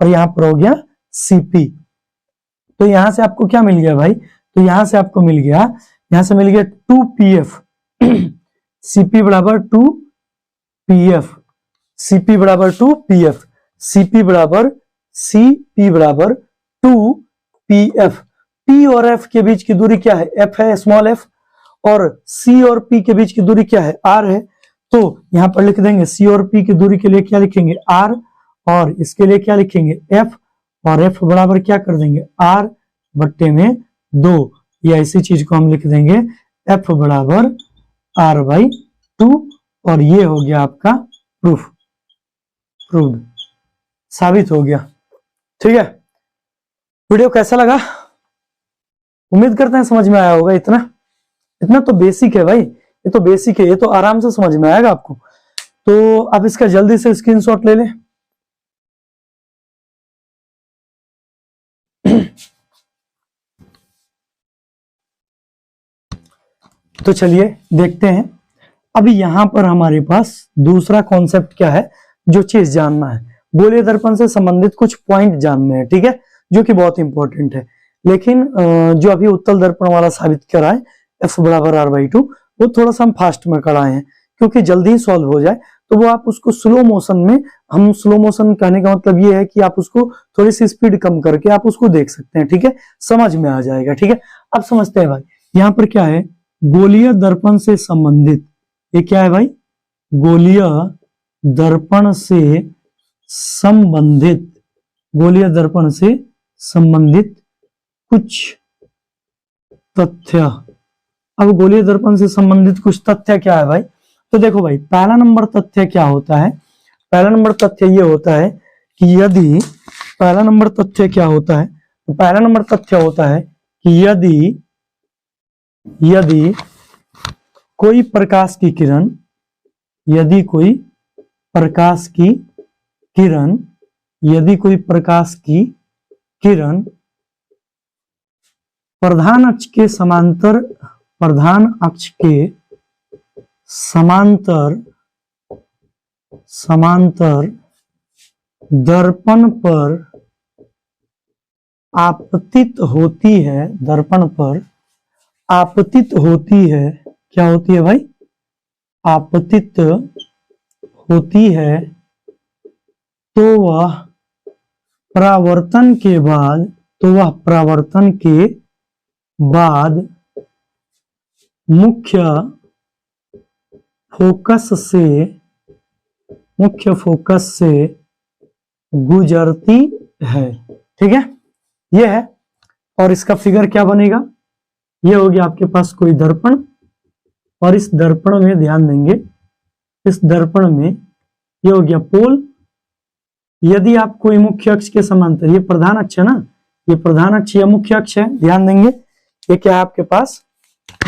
Speaker 1: और यहाँ पर हो गया CP। तो यहां से आपको क्या मिल गया भाई, तो यहां से आपको मिल गया, यहां से मिल गया 2PF। CP बराबर 2PF, CP बराबर 2PF, CP बराबर 2PF। P और F के बीच की दूरी क्या है, F है स्मॉल f, और C और P के बीच की दूरी क्या है, R है। तो यहां पर लिख देंगे C और P की दूरी के लिए क्या लिखेंगे, R, और इसके लिए क्या लिखेंगे, F, और F बराबर क्या कर देंगे, R बट्टे में 2, या इसी चीज को हम लिख देंगे F बराबर R/2, और ये हो गया आपका प्रूव्ड, साबित हो गया। ठीक है, वीडियो कैसा लगा, उम्मीद करते हैं समझ में आया होगा। इतना तो बेसिक है भाई, ये तो बेसिक है, ये तो आराम से समझ में आएगा आपको। तो आप इसका जल्दी से स्क्रीनशॉट ले लें। तो चलिए देखते हैं। अभी यहां पर हमारे पास दूसरा कॉन्सेप्ट क्या है, जो चीज जानना है, गोलीय दर्पण से संबंधित कुछ पॉइंट जानने हैं, ठीक है, जो कि बहुत इंपॉर्टेंट है। लेकिन जो अभी उत्तल दर्पण वाला साबित करा है F बराबर R/2, वो थोड़ा सा हम फास्ट में कराए हैं क्योंकि जल्दी ही सॉल्व हो जाए। तो वो आप उसको स्लो मोशन में, हम स्लो मोशन कहने का मतलब ये है कि आप उसको थोड़ी सी स्पीड कम करके आप उसको देख सकते हैं, ठीक है, समझ में आ जाएगा। ठीक है, अब समझते हैं भाई, यहाँ पर क्या है, गोलीय दर्पण से संबंधित, ये क्या है भाई, गोलीय दर्पण से संबंधित, गोलीय दर्पण से संबंधित कुछ तथ्य। अब गोलीय दर्पण से संबंधित कुछ तथ्य क्या है भाई, तो देखो भाई, पहला नंबर तथ्य क्या होता है, पहला नंबर तथ्य ये होता है कि पहला नंबर तथ्य क्या होता है? तो पहला नंबर तथ्य होता है कि यदि कोई प्रकाश की किरण, यदि कोई प्रकाश की किरण, यदि कोई प्रकाश की किरण प्रधान अक्ष के समांतर, प्रधान अक्ष के समांतर समांतर दर्पण पर आपतित होती है, दर्पण पर आपतित होती है, क्या होती है भाई? आपतित होती है, तो वह परावर्तन के बाद, तो वह परावर्तन के बाद मुख्य फोकस से गुजरती है। ठीक है, यह है। और इसका फिगर क्या बनेगा? यह हो गया आपके पास कोई दर्पण, और इस दर्पण में ध्यान देंगे, इस दर्पण में यह हो गया पोल। यदि आप कोई मुख्य अक्ष के समांतर, ये प्रधान अक्ष है ना, ये प्रधान अक्ष या मुख्य अक्ष है, ध्यान देंगे। ये क्या है आपके पास?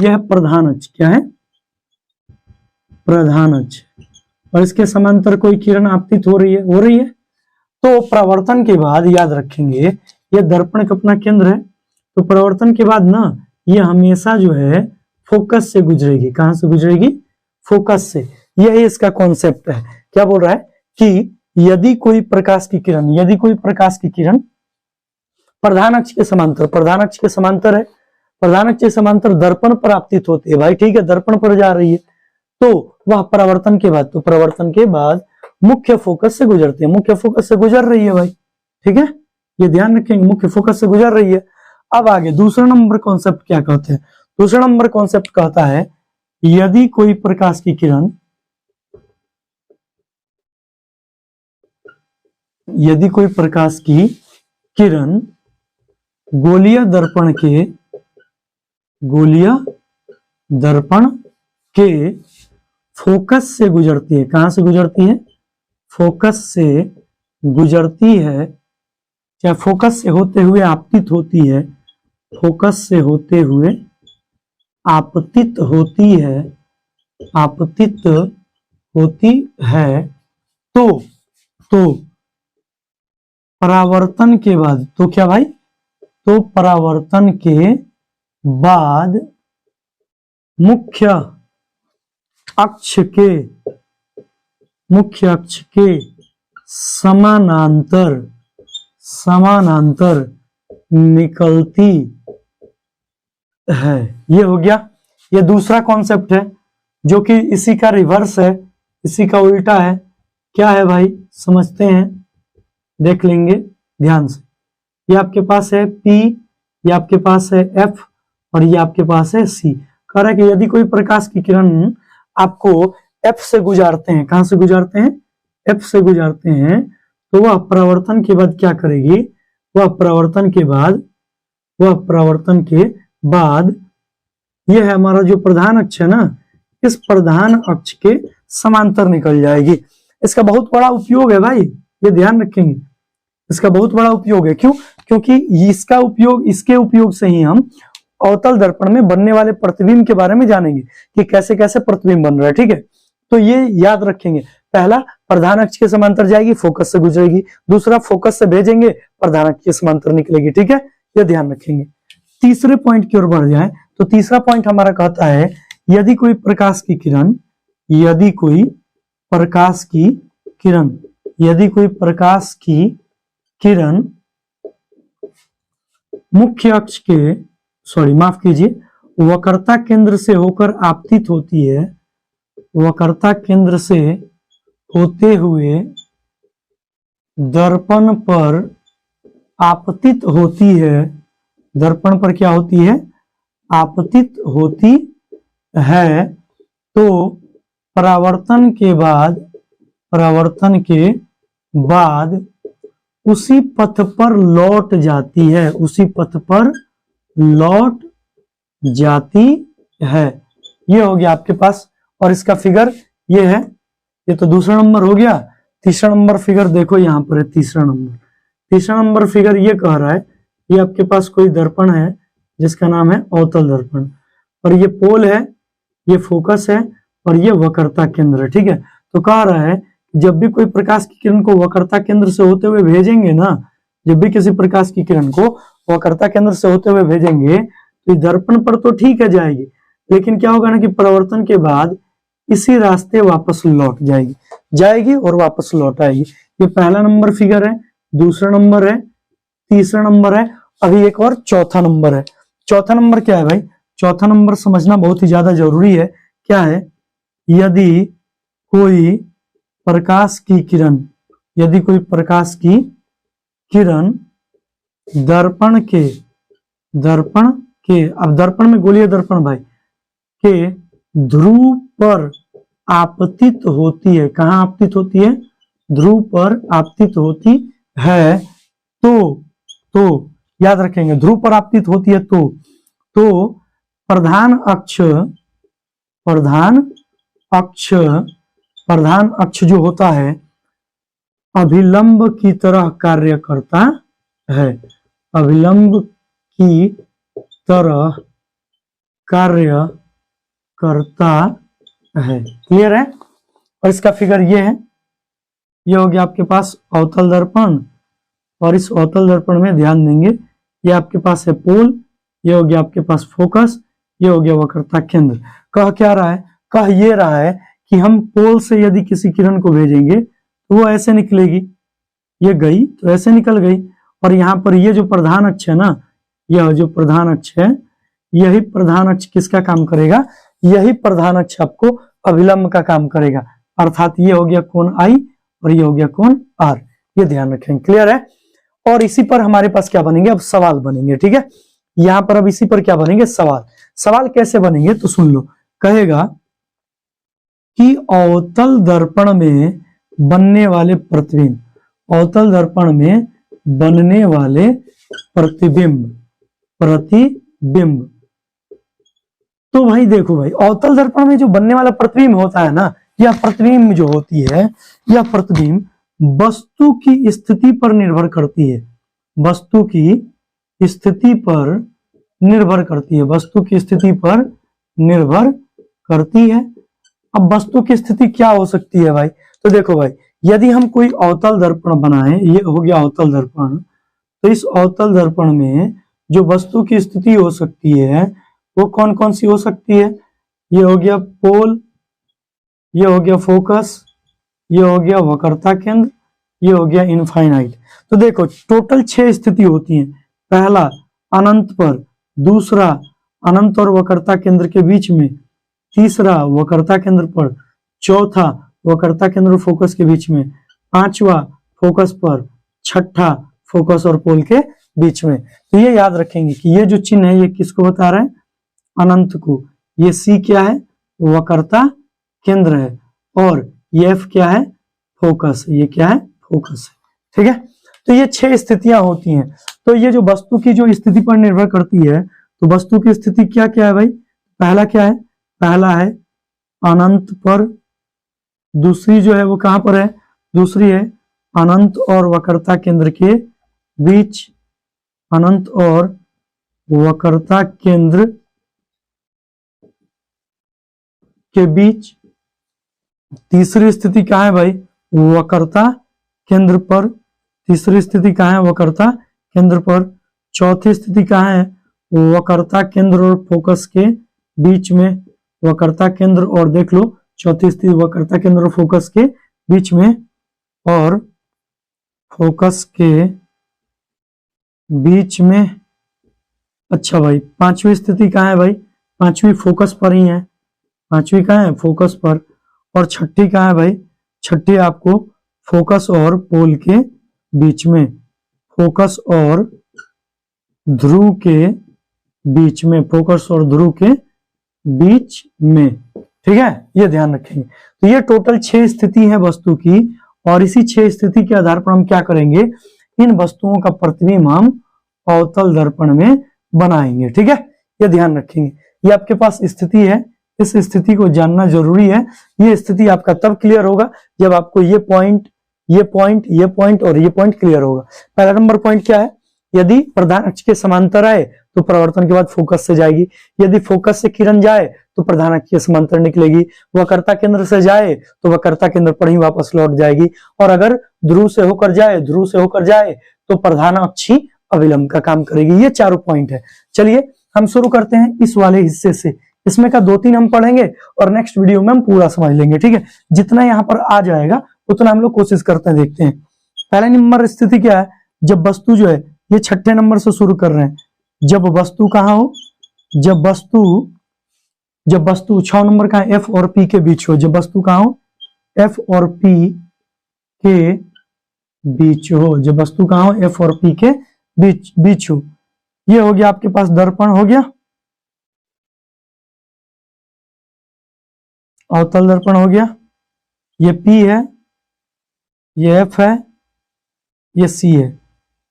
Speaker 1: यह है प्रधान अक्ष। क्या है? प्रधान अक्ष। और इसके समांतर कोई किरण आपतित हो रही है, हो रही है। तो परावर्तन के बाद याद रखेंगे, यह दर्पण का अपना केंद्र है, तो परावर्तन के बाद ना ये हमेशा जो है फोकस से गुजरेगी। कहां से गुजरेगी? फोकस से। यही इसका कॉन्सेप्ट है। क्या बोल रहा है कि यदि कोई प्रकाश की किरण, यदि कोई प्रकाश की किरण प्रधान अक्ष के समांतर, प्रधान अक्ष के समांतर है, प्रधान अक्ष के समांतर दर्पण पर आपतित होती है भाई, ठीक है, दर्पण पर जा रही है, तो वह परावर्तन के बाद, तो परावर्तन के बाद मुख्य फोकस से गुजरती है, मुख्य फोकस से गुजर रही है भाई। ठीक है, ये ध्यान रखेंगे, मुख्य फोकस से गुजर रही है। अब आगे दूसरा नंबर कॉन्सेप्ट क्या कहते हैं? दूसरा नंबर कॉन्सेप्ट कहता है यदि कोई प्रकाश की किरण, यदि कोई प्रकाश की किरण गोलीय दर्पण के, गोलीय दर्पण के फोकस से गुजरती है, कहां से गुजरती है? फोकस से गुजरती है, क्या फोकस से होते हुए आपतित होती है, फोकस से होते हुए आपतित होती है, आपतित होती है, तो परावर्तन के बाद, तो क्या भाई? तो परावर्तन के बाद मुख्य अक्ष के, मुख्य अक्ष के समानांतर, समानांतर निकलती है। ये हो गया, ये दूसरा कॉन्सेप्ट है, जो कि इसी का रिवर्स है, इसी का उल्टा है। क्या है भाई? समझते हैं, देख लेंगे ध्यान से। ये आपके पास है P, ये आपके पास है F, और ये आपके पास है C। कह रहा है कि यदि कोई प्रकाश की किरण आपको F से गुजारते हैं, कहां से गुजारते हैं? F से गुजारते हैं, तो वह परावर्तन के बाद क्या करेगी? वह परावर्तन के बाद, वह परावर्तन के बाद, यह है हमारा जो प्रधान अक्ष है ना, इस प्रधान अक्ष के समांतर निकल जाएगी। इसका बहुत बड़ा उपयोग है भाई, ये ध्यान रखेंगे, इसका बहुत बड़ा उपयोग है। क्यों? क्योंकि इसका उपयोग, इसके उपयोग से ही हम अवतल दर्पण में बनने वाले प्रतिबिंब के बारे में जानेंगे कि कैसे कैसे प्रतिबिंब बन रहा है। ठीक है, तो ये याद रखेंगे। पहला, प्रधान अक्ष के समांतर जाएगी, फोकस से गुजरेगी। दूसरा, फोकस से भेजेंगे, प्रधान अक्ष के समांतर निकलेगी। ठीक है, ये ध्यान रखेंगे। तीसरे पॉइंट की ओर बढ़ जाए तो तीसरा पॉइंट हमारा कहता है यदि कोई प्रकाश की किरण, यदि कोई प्रकाश की किरण, यदि कोई प्रकाश की किरण मुख्य अक्ष के, सॉरी माफ कीजिए, वक्रता केंद्र से होकर आपतित होती है, वक्रता केंद्र से होते हुए दर्पण पर आपतित होती है, दर्पण पर क्या होती है? आपतित होती है, तो परावर्तन के बाद, परावर्तन के बाद उसी पथ पर लौट जाती है, उसी पथ पर लौट जाती है। ये हो गया आपके पास, और इसका फिगर ये है। ये तो दूसरा नंबर हो गया। तीसरा नंबर फिगर देखो, यहां पर है तीसरा नंबर। तीसरा नंबर फिगर ये कह रहा है, ये आपके पास कोई दर्पण है जिसका नाम है अवतल दर्पण, और ये पोल है, ये फोकस है, और ये वक्रता केंद्र है। ठीक है, तो कह रहा है जब भी कोई प्रकाश की किरण को वक्रता केंद्र से होते हुए भेजेंगे ना, जब भी किसी प्रकाश की किरण को वक्रता केंद्र से होते हुए भेजेंगे तो दर्पण पर तो ठीक है जाएगी, लेकिन क्या होगा ना कि परावर्तन के बाद इसी रास्ते वापस लौट जाएगी और वापस लौट आएगी। ये पहला नंबर फिगर है, दूसरा नंबर है, तीसरा नंबर है, अभी एक और चौथा नंबर है। चौथा नंबर क्या है भाई? चौथा नंबर समझना बहुत ही ज्यादा जरूरी है। क्या है? यदि कोई प्रकाश की किरण, यदि कोई प्रकाश की किरण दर्पण के, अब दर्पण में गोलीय दर्पण भाई के ध्रुव पर आपतित होती है, कहां आपतित होती है? ध्रुव पर आपतित होती है, तो याद रखेंगे, ध्रुव पर आपतित होती है तो प्रधान अक्ष जो होता है अभिलंब की तरह कार्य करता है, अभिलंब की तरह कार्य करता है। क्लियर है? और इसका फिगर ये है, ये हो गया आपके पास अवतल दर्पण, और इस अवतल दर्पण में ध्यान देंगे ये आपके पास है पोल, ये हो गया आपके पास फोकस, ये हो गया वक्रता केंद्र। कह क्या रहा है? कह ये रहा है कि हम पोल से यदि किसी किरण को भेजेंगे तो वो ऐसे निकलेगी, ये गई तो ऐसे निकल गई, और यहाँ पर ये जो प्रधान अक्ष है ना, यह जो प्रधान अक्ष है, यही प्रधान अक्ष किसका काम करेगा? यही प्रधान अक्ष आपको अभिलंब का काम करेगा, अर्थात ये हो गया कोण आई और ये हो गया कोण आर। ये ध्यान रखें। क्लियर है? और इसी पर हमारे पास क्या बनेंगे? अब सवाल बनेंगे। ठीक है, यहां पर अब इसी पर क्या बनेंगे? सवाल कैसे बनेंगे तो सुन लो। कहेगा कि अवतल दर्पण में बनने वाले प्रतिबिंब, अवतल दर्पण में बनने वाले प्रतिबिंब तो भाई देखो भाई, अवतल दर्पण में जो बनने वाला प्रतिबिंब होता है ना, यह प्रतिबिंब जो होती है, यह प्रतिबिंब वस्तु की स्थिति पर निर्भर करती है, वस्तु की स्थिति पर निर्भर करती है, वस्तु की स्थिति पर निर्भर करती है। अब वस्तु की स्थिति क्या हो सकती है भाई? तो देखो भाई, यदि हम कोई अवतल दर्पण बनाए, ये हो गया अवतल दर्पण, तो इस अवतल दर्पण में जो वस्तु की स्थिति हो सकती है वो कौन कौन सी हो सकती है? ये हो गया पोल, ये हो गया फोकस, ये हो गया वक्रता केंद्र, ये हो गया इनफाइनाइट। तो देखो टोटल 6 स्थिति होती हैं। पहला अनंत पर, दूसरा अनंत और वक्रता केंद्र के बीच में, तीसरा वक्रता केंद्र पर, चौथा वक्रता केंद्र और फोकस के बीच में, पांचवा फोकस पर, छठा फोकस और पोल के बीच में। तो ये याद रखेंगे कि ये जो चिन्ह है ये किसको बता रहा है? अनंत को। ये सी क्या है? वक्रता केंद्र है, और ये एफ क्या है? फोकस। ये क्या है? फोकस है। ठीक है, तो ये 6 स्थितियां होती हैं। तो ये जो वस्तु की जो स्थिति पर निर्भर करती है, तो वस्तु की स्थिति क्या क्या है भाई? पहला क्या है? पहला है अनंत पर, दूसरी जो है वो कहां पर है? दूसरी है अनंत और वक्रता केंद्र के बीच, अनंत और वक्रता केंद्र के बीच। तीसरी स्थिति कहां है भाई? वक्रता केंद्र पर। तीसरी स्थिति कहां है? वक्रता केंद्र पर। चौथी स्थिति कहां है? वक्रता केंद्र और फोकस के बीच में। वक्रता केंद्र और देख लो, चौथी स्थिति वक्रता केंद्र और फोकस के बीच में, और फोकस के बीच में। अच्छा भाई, पांचवी स्थिति कहां है भाई? पांचवी फोकस पर ही है। पांचवी कहां है? फोकस पर। और छठी कहां है भाई? छठी आपको फोकस और पोल के बीच में, फोकस और ध्रुव के बीच में, फोकस और ध्रुव के बीच में। ठीक है, ये ध्यान रखेंगे। तो ये टोटल 6 स्थिति है वस्तु की, और इसी 6 स्थिति के आधार पर हम क्या करेंगे? इन वस्तुओं का प्रतिबिंब हम अवतल दर्पण में बनाएंगे। ठीक है, ये ध्यान रखेंगे। ये आपके पास स्थिति है, इस स्थिति को जानना जरूरी है। ये स्थिति आपका तब क्लियर होगा जब आपको ये पॉइंट ये पॉइंट और ये पॉइंट क्लियर होगा। पहला नंबर पॉइंट क्या है, यदि प्रधान अक्ष के समांतर आए तो परावर्तन के बाद फोकस से जाएगी, यदि फोकस से किरण जाए तो प्रधान अक्ष के समांतर निकलेगी, वक्रता केंद्र से जाए तो वक्रता केंद्र पर ही वापस लौट जाएगी, और अगर ध्रुव से होकर जाए तो प्रधान अक्ष ही अविलंब का काम करेगी। ये चारों पॉइंट है। चलिए हम शुरू करते हैं इस वाले हिस्से से। इसमें का 2-3 हम पढ़ेंगे और नेक्स्ट वीडियो में हम पूरा समझ लेंगे, ठीक है। जितना यहाँ पर आ जाएगा उतना हम लोग कोशिश करते हैं, देखते हैं। पहले नंबर स्थिति क्या है, जब वस्तु जो है, ये 6ठे नंबर से शुरू कर रहे हैं, जब वस्तु कहाँ हो, जब वस्तु 6 नंबर कहाँ, एफ और पी के बीच हो, जब वस्तु कहाँ हो, एफ और पी के बीच हो, जब वस्तु कहाँ हो, एफ और पी के बीच हो। ये हो गया आपके पास दर्पण, हो गया अवतल दर्पण, हो गया। ये P है, ये F है, ये C है।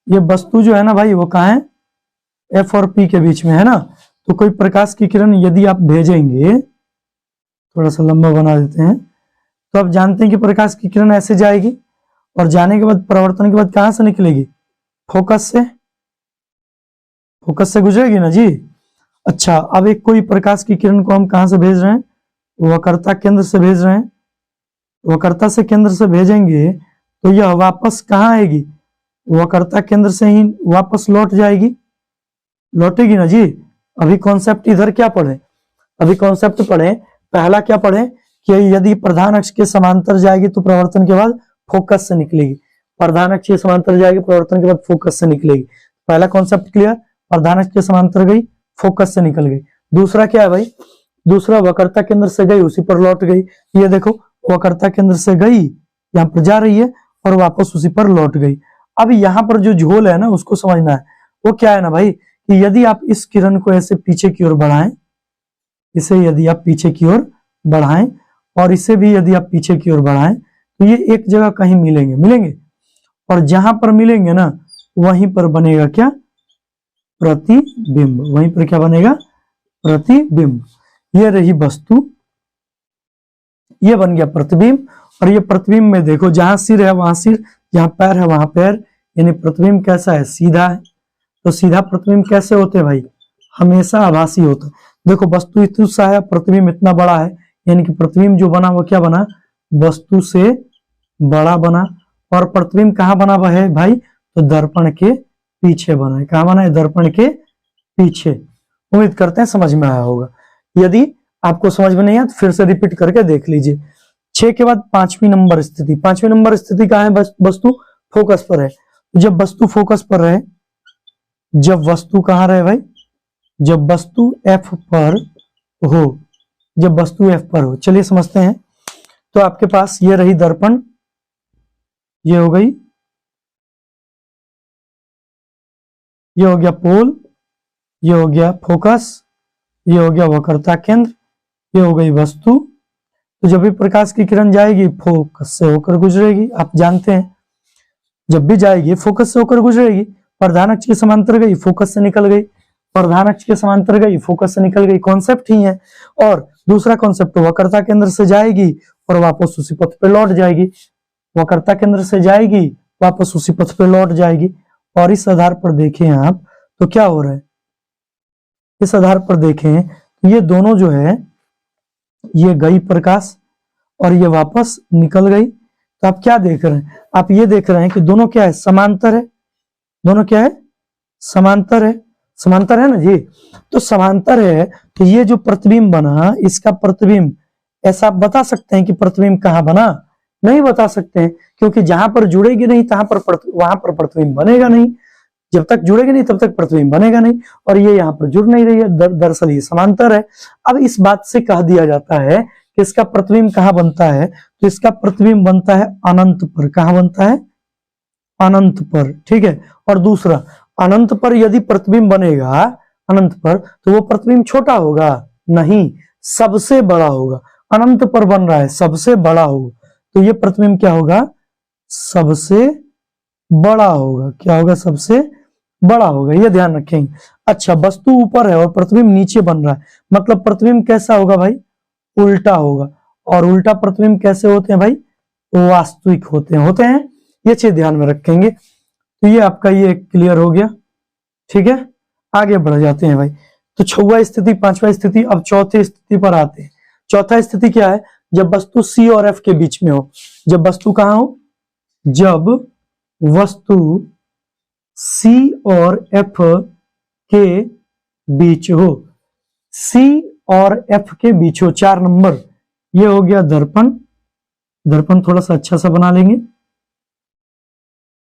Speaker 1: ये वस्तु जो है ना भाई वो कहाँ है, F और P के बीच में है ना। तो कोई प्रकाश की किरण यदि आप भेजेंगे, थोड़ा सा लंबा बना देते हैं, तो आप जानते हैं कि प्रकाश की किरण ऐसे जाएगी और जाने के बाद परावर्तन के बाद कहां से निकलेगी, फोकस से गुजरेगी ना जी। अच्छा, अब एक कोई प्रकाश की किरण को हम कहां से भेज रहे हैं, वक्रता केंद्र से भेज रहे हैं। वक्रता से केंद्र से भेजेंगे तो यह वापस कहाँ आएगी, वक्रता केंद्र से ही वापस लौटेगी ना जी। अभी कॉन्सेप्ट इधर क्या पढ़े, अभी कॉन्सेप्ट पढ़े, पहला क्या पढ़े कि यदि प्रधान अक्ष के समांतर जाएगी तो प्रवर्तन के बाद फोकस से निकलेगी, प्रधान अक्ष के समांतर जाएगी प्रवर्तन के बाद फोकस से निकलेगी। पहला कॉन्सेप्ट क्लियर, प्रधान अक्ष के समांतर गई, फोकस से निकल गई। दूसरा क्या है भाई, दूसरा वक्रता केंद्र से गई, उसी पर लौट गई। ये देखो वक्रता केंद्र से गई, यहाँ पर जा रही है और वापस उसी पर लौट गई। अब यहाँ पर जो झोल है ना उसको समझना है। वो क्या है ना भाई कि यदि आप इस किरण को ऐसे पीछे की ओर बढ़ाएं, इसे यदि आप पीछे की ओर बढ़ाएं और इसे भी यदि आप पीछे की ओर बढ़ाएं तो ये एक जगह कहीं मिलेंगे और जहां पर मिलेंगे ना वहीं पर बनेगा क्या, प्रतिबिंब। वहीं पर क्या बनेगा, प्रतिबिंब। ये रही वस्तु, ये बन गया प्रतिबिंब। और ये प्रतिबिंब में देखो जहां सिर है वहां सिर, जहां पैर है वहां पैर, यानी प्रतिबिंब कैसा है, सीधा है। तो सीधा प्रतिबिंब कैसे होते हैं भाई, हमेशा आभासी होता है। देखो वस्तु इतना सा है, प्रतिबिंब इतना बड़ा है, यानी कि प्रतिबिंब जो बना वो क्या बना, वस्तु से बड़ा बना। और प्रतिबिंब कहाँ बना हुआ है भाई, तो दर्पण के पीछे बना है। कहाँ बना है, दर्पण के पीछे। उम्मीद करते हैं समझ में आया होगा। यदि आपको समझ में नहीं आया तो फिर से रिपीट करके देख लीजिए। 6 के बाद 5वीं नंबर स्थिति, 5वीं नंबर स्थिति कहाँ है, वस्तु फोकस पर है। जब वस्तु फोकस पर रहे, जब वस्तु कहाँ रहे भाई, जब वस्तु F पर हो, जब वस्तु F पर हो। चलिए समझते हैं। तो आपके पास ये रही दर्पण, ये हो गई, ये हो गया पोल, ये हो गया फोकस, ये हो गया वक्रता केंद्र, ये हो गई वस्तु। तो जब भी प्रकाश की किरण जाएगी फोकस से होकर गुजरेगी, आप जानते हैं जब भी जाएगी फोकस से होकर गुजरेगी। प्रधान अक्ष के समांतर गई, फोकस से निकल गई, प्रधान अक्ष के समांतर गई, फोकस से निकल गई। कॉन्सेप्ट ही है। और दूसरा कॉन्सेप्ट, वक्रता केंद्र से जाएगी और वापस उसी पथ पे लौट जाएगी, वक्रता केंद्र से जाएगी वापस उसी पथ पे लौट जाएगी। और इस आधार पर देखें आप तो क्या हो रहा है, इस आधार पर देखें तो ये दोनों जो है, ये गई प्रकाश और ये वापस निकल गई। तो आप क्या देख रहे हैं, आप ये देख रहे हैं कि दोनों क्या है, समांतर है। दोनों क्या है, समांतर है, समांतर है ना जी। तो समांतर है तो ये जो प्रतिबिंब बना, इसका प्रतिबिंब, ऐसा आप बता सकते हैं कि प्रतिबिंब कहाँ बना, नहीं बता सकते हैं, क्योंकि जहां पर जुड़ेगी नहीं वहां पर प्रतिबिंब बनेगा नहीं। जब तक जुड़ेगी नहीं तब तक प्रतिबिंब बनेगा नहीं। और ये यहाँ पर जुड़ नहीं रही है, दरअसल ये समांतर है। अब इस बात से कह दिया जाता है कि इसका प्रतिबिंब कहाँ बनता है, तो इसका प्रतिबिंब बनता है अनंत पर। कहाँ बनता है, अनंत पर, ठीक है। और दूसरा, अनंत पर यदि प्रतिबिंब बनेगा अनंत पर तो वो प्रतिबिंब छोटा होगा, नहीं, सबसे बड़ा होगा। अनंत पर बन रहा है, सबसे बड़ा होगा, तो ये प्रतिबिंब क्या होगा, सबसे बड़ा होगा। क्या होगा, सबसे बड़ा होगा, ये ध्यान रखेंगे। अच्छा, वस्तु ऊपर है और प्रतिबिंब नीचे बन रहा है, मतलब प्रतिबिंब कैसा होगा भाई, उल्टा होगा। और उल्टा प्रतिबिंब कैसे होते हैं भाई, वास्तविक होते हैं। ये चीज ध्यान में रखेंगे। तो ये आपका ये क्लियर हो गया, ठीक है। आगे बढ़ जाते हैं भाई। तो 6वां स्थिति, 5वां स्थिति, अब चौथी स्थिति पर आते हैं। चौथा स्थिति क्या है? जब वस्तु C और F के बीच में हो। जब वस्तु कहां हो? जब वस्तु C और F के बीच हो। C और F के बीच हो। 4 नंबर ये हो गया दर्पण। दर्पण थोड़ा सा अच्छा सा बना लेंगे।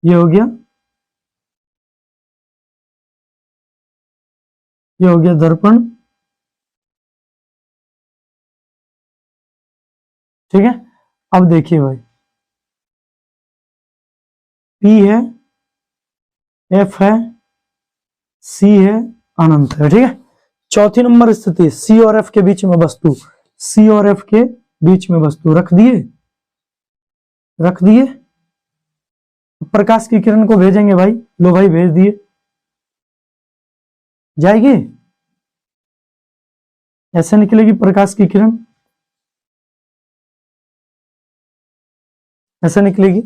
Speaker 1: ये हो गया, ये हो गया दर्पण, ठीक है। अब देखिए भाई, P है, F है, C है, अनंत है, ठीक है। चौथी नंबर स्थिति, C और F के बीच में वस्तु। C और F के बीच में वस्तु रख दिए, रख दिए। प्रकाश की किरण को भेजेंगे भाई। लो भाई भेज दिए, जाएगी, ऐसे निकलेगी प्रकाश की किरण, ऐसे निकलेगी।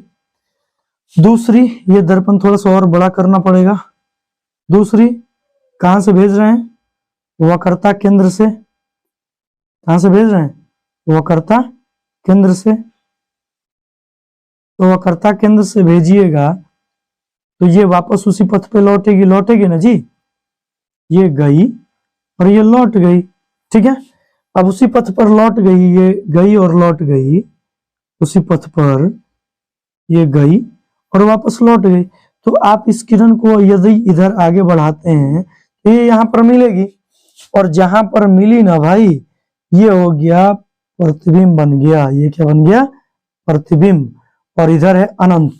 Speaker 1: दूसरी, ये दर्पण थोड़ा सा और बड़ा करना पड़ेगा। दूसरी कहां से भेज रहे हैं? वक्रता केंद्र से। कहां से भेज रहे हैं? वक्रता केंद्र से। तो वक्रता केंद्र से भेजिएगा तो ये वापस उसी पथ पे लौटेगी, लौटेगी ना जी। ये गई और ये लौट गई, ठीक है। अब उसी पथ पर लौट गई, ये गई और लौट गई। उसी पथ पर ये गई और वापस लौट गई। तो आप इस किरण को यदि इधर आगे बढ़ाते हैं तो ये यहां पर मिलेगी, और जहां पर मिली ना भाई, ये हो गया प्रतिबिंब बन गया। ये क्या बन गया? प्रतिबिंब। और इधर है अनंत,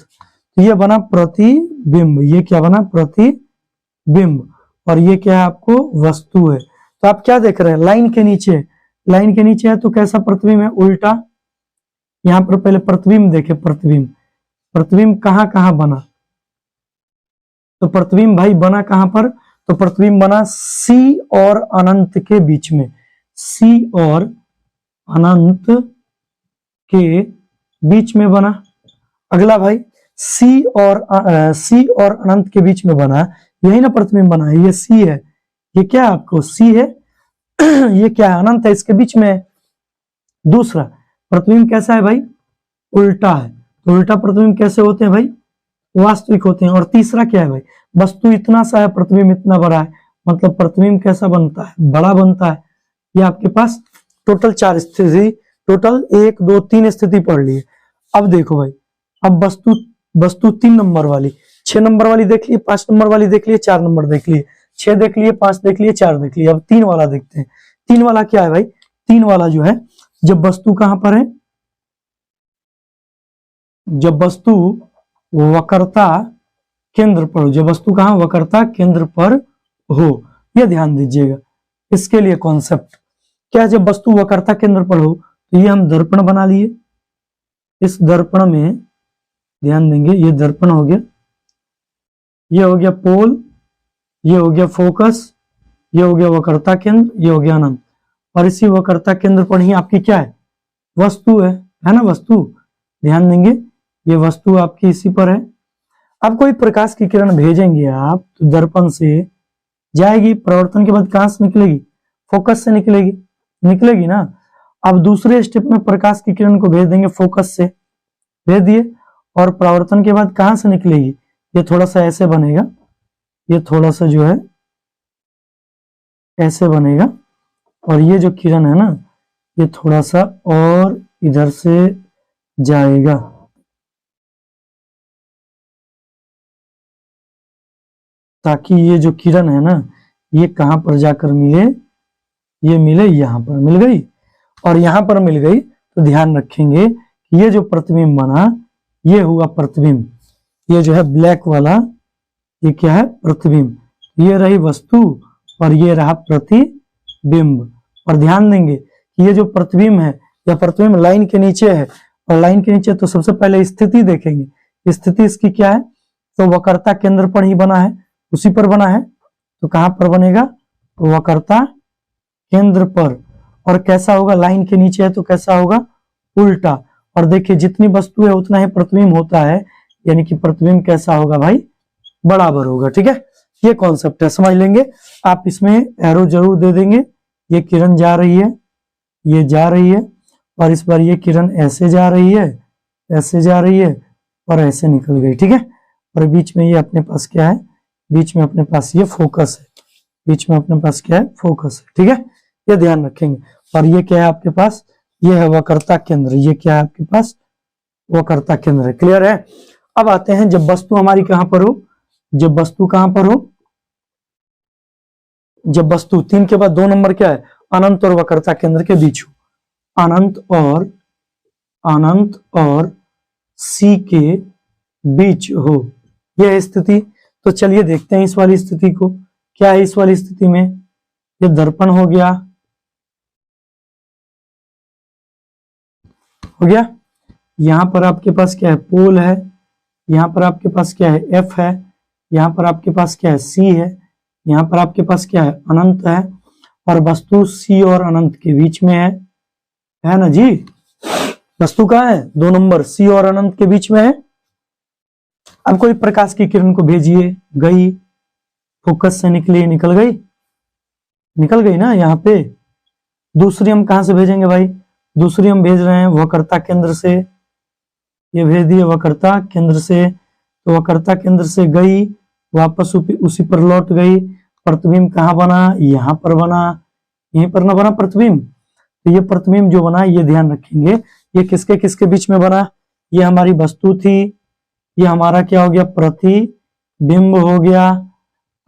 Speaker 1: तो ये बना प्रतिबिंब। ये क्या बना? प्रतिबिंब। और ये क्या है? आपको वस्तु है। तो आप क्या देख रहे हैं? लाइन के नीचे, लाइन के नीचे है तो कैसा प्रतिबिंब है? उल्टा। यहां पर पहले प्रतिबिंब देखे। प्रतिबिंब, प्रतिबिंब कहां कहां बना? तो प्रतिबिंब भाई बना कहां पर? तो प्रतिबिंब बना C और अनंत के बीच में। C और अनंत के बीच में बना। अगला भाई, C और अनंत के बीच में बना, यही ना प्रतिबिंब बना है। ये C है, ये क्या है आपको? C है। ये क्या है? अनंत है, इसके बीच में है। दूसरा प्रतिबिंब कैसा है भाई? उल्टा है। तो उल्टा प्रतिबिंब कैसे होते हैं भाई? वास्तविक होते हैं। और तीसरा क्या है भाई? वस्तु इतना सा है, प्रतिबिंब इतना बड़ा है, मतलब प्रतिबिंब कैसा बनता है? बड़ा बनता है। ये आपके पास टोटल 4 स्थिति, टोटल 1 2 3 स्थिति पढ़ ली। अब देखो भाई, अब वस्तु 3 नंबर वाली, 6 नंबर वाली देख लिए, 5 नंबर वाली देख लिए, 4 नंबर देख लिए, 6 देख लिए, 5 देख लिए, 4 देख लिए। अब 3 वाला देखते हैं। 3 वाला क्या है भाई? 3 वाला जो है, जब वस्तु कहां पर है? जब वस्तु वक्रता केंद्र पर हो। जब वस्तु कहां? वक्रता केंद्र पर हो। यह ध्यान दीजिएगा, इसके लिए कॉन्सेप्ट क्या है? जब वस्तु वक्रता केंद्र पर हो तो ये हम दर्पण बना लिए। इस दर्पण में ध्यान देंगे, ये दर्पण हो गया, ये हो गया पोल, ये हो गया फोकस, ये हो गया वक्रता केंद्र, ये हो गया अनंत। और इसी वक्रता केंद्र पर ही आपकी क्या है? वस्तु है ना? वस्तु, ध्यान देंगे, ये वस्तु आपकी इसी पर है। अब कोई प्रकाश की किरण भेजेंगे आप तो दर्पण से जाएगी, परिवर्तन के बाद कहां से निकलेगी? फोकस से निकलेगी, निकलेगी ना। अब दूसरे स्टेप में प्रकाश की किरण को भेज देंगे, फोकस से भेज दिए, और परावर्तन के बाद कहां से निकलेगी? ये थोड़ा सा ऐसे बनेगा, ये थोड़ा सा जो है ऐसे बनेगा, और ये जो किरण है ना, ये थोड़ा सा और इधर से जाएगा, ताकि ये जो किरण है ना, ये कहां पर जाकर मिले? ये मिले यहां पर, मिल गई। और यहां पर मिल गई तो ध्यान रखेंगे कि ये जो प्रतिबिंब बना, ये हुआ प्रतिबिंब। ये जो है ब्लैक वाला, ये क्या है? प्रतिबिंब। ये रही वस्तु और ये रहा प्रतिबिंब। और ध्यान देंगे कि ये जो प्रतिबिंब है, यह प्रतिबिंब लाइन के नीचे है, और लाइन के नीचे तो सबसे पहले स्थिति देखेंगे। स्थिति इसकी क्या है? तो वक्रता केंद्र पर ही बना है, उसी पर बना है। तो कहां पर बनेगा? तो वक्रता केंद्र पर। और कैसा होगा? लाइन के नीचे है तो कैसा होगा? उल्टा। और देखिए जितनी वस्तु है उतना ही प्रतिबिंब होता है, यानी कि प्रतिबिंब कैसा होगा भाई, बराबर होगा। ठीक है, ये कॉन्सेप्ट है, समझ लेंगे। आप इसमें एरो जरूर दे देंगे। ये किरण जा रही है, ये जा रही है, और इस बार ये किरण ऐसे जा रही है, ऐसे जा रही है और ऐसे निकल गई। ठीक है, और बीच में ये अपने पास क्या है, बीच में अपने पास ये फोकस है, बीच में अपने पास क्या है, फोकस है। ठीक है, ये ध्यान रखेंगे। और ये क्या है आपके पास, ये है वक्रता केंद्र। ये क्या है आपके पास, वक्रता केंद्र है। क्लियर है। अब आते हैं जब वस्तु हमारी कहां पर हो, जब वस्तु कहां पर हो, जब वस्तु 3 के बाद 2 नंबर क्या है, अनंत और वक्रता केंद्र के बीच हो। अनंत और सी के बीच हो, यह स्थिति। तो चलिए देखते हैं इस वाली स्थिति को, क्या है इस वाली स्थिति में। ये दर्पण हो गया, हो गया। यहां पर आपके पास क्या है, पोल है। यहां पर आपके पास क्या है, एफ है। यहां पर आपके पास क्या है, सी है। यहां पर आपके पास क्या है, अनंत है। और वस्तु सी और अनंत के बीच में है ना जी। वस्तु कहाँ है, 2 नंबर, सी और अनंत के बीच में है। अब कोई प्रकाश की किरण को भेजिए, गई, फोकस से निकली, निकल गई, निकल गई ना। यहाँ पे दूसरी हम कहां से भेजेंगे भाई, दूसरी हम भेज रहे हैं वक्रता केंद्र से। ये भेज दिए वक्रता केंद्र से, तो वक्रता केंद्र से गई, वापस उसी पर लौट गई। प्रतिबिंब कहाँ बना, यहाँ पर बना, यहीं पर ना बना प्रतिबिंब। तो ये प्रतिबिंब जो बना, ये ध्यान रखेंगे, ये किसके किसके बीच में बना, ये हमारी वस्तु थी, ये हमारा क्या हो गया, प्रतिबिंब हो गया।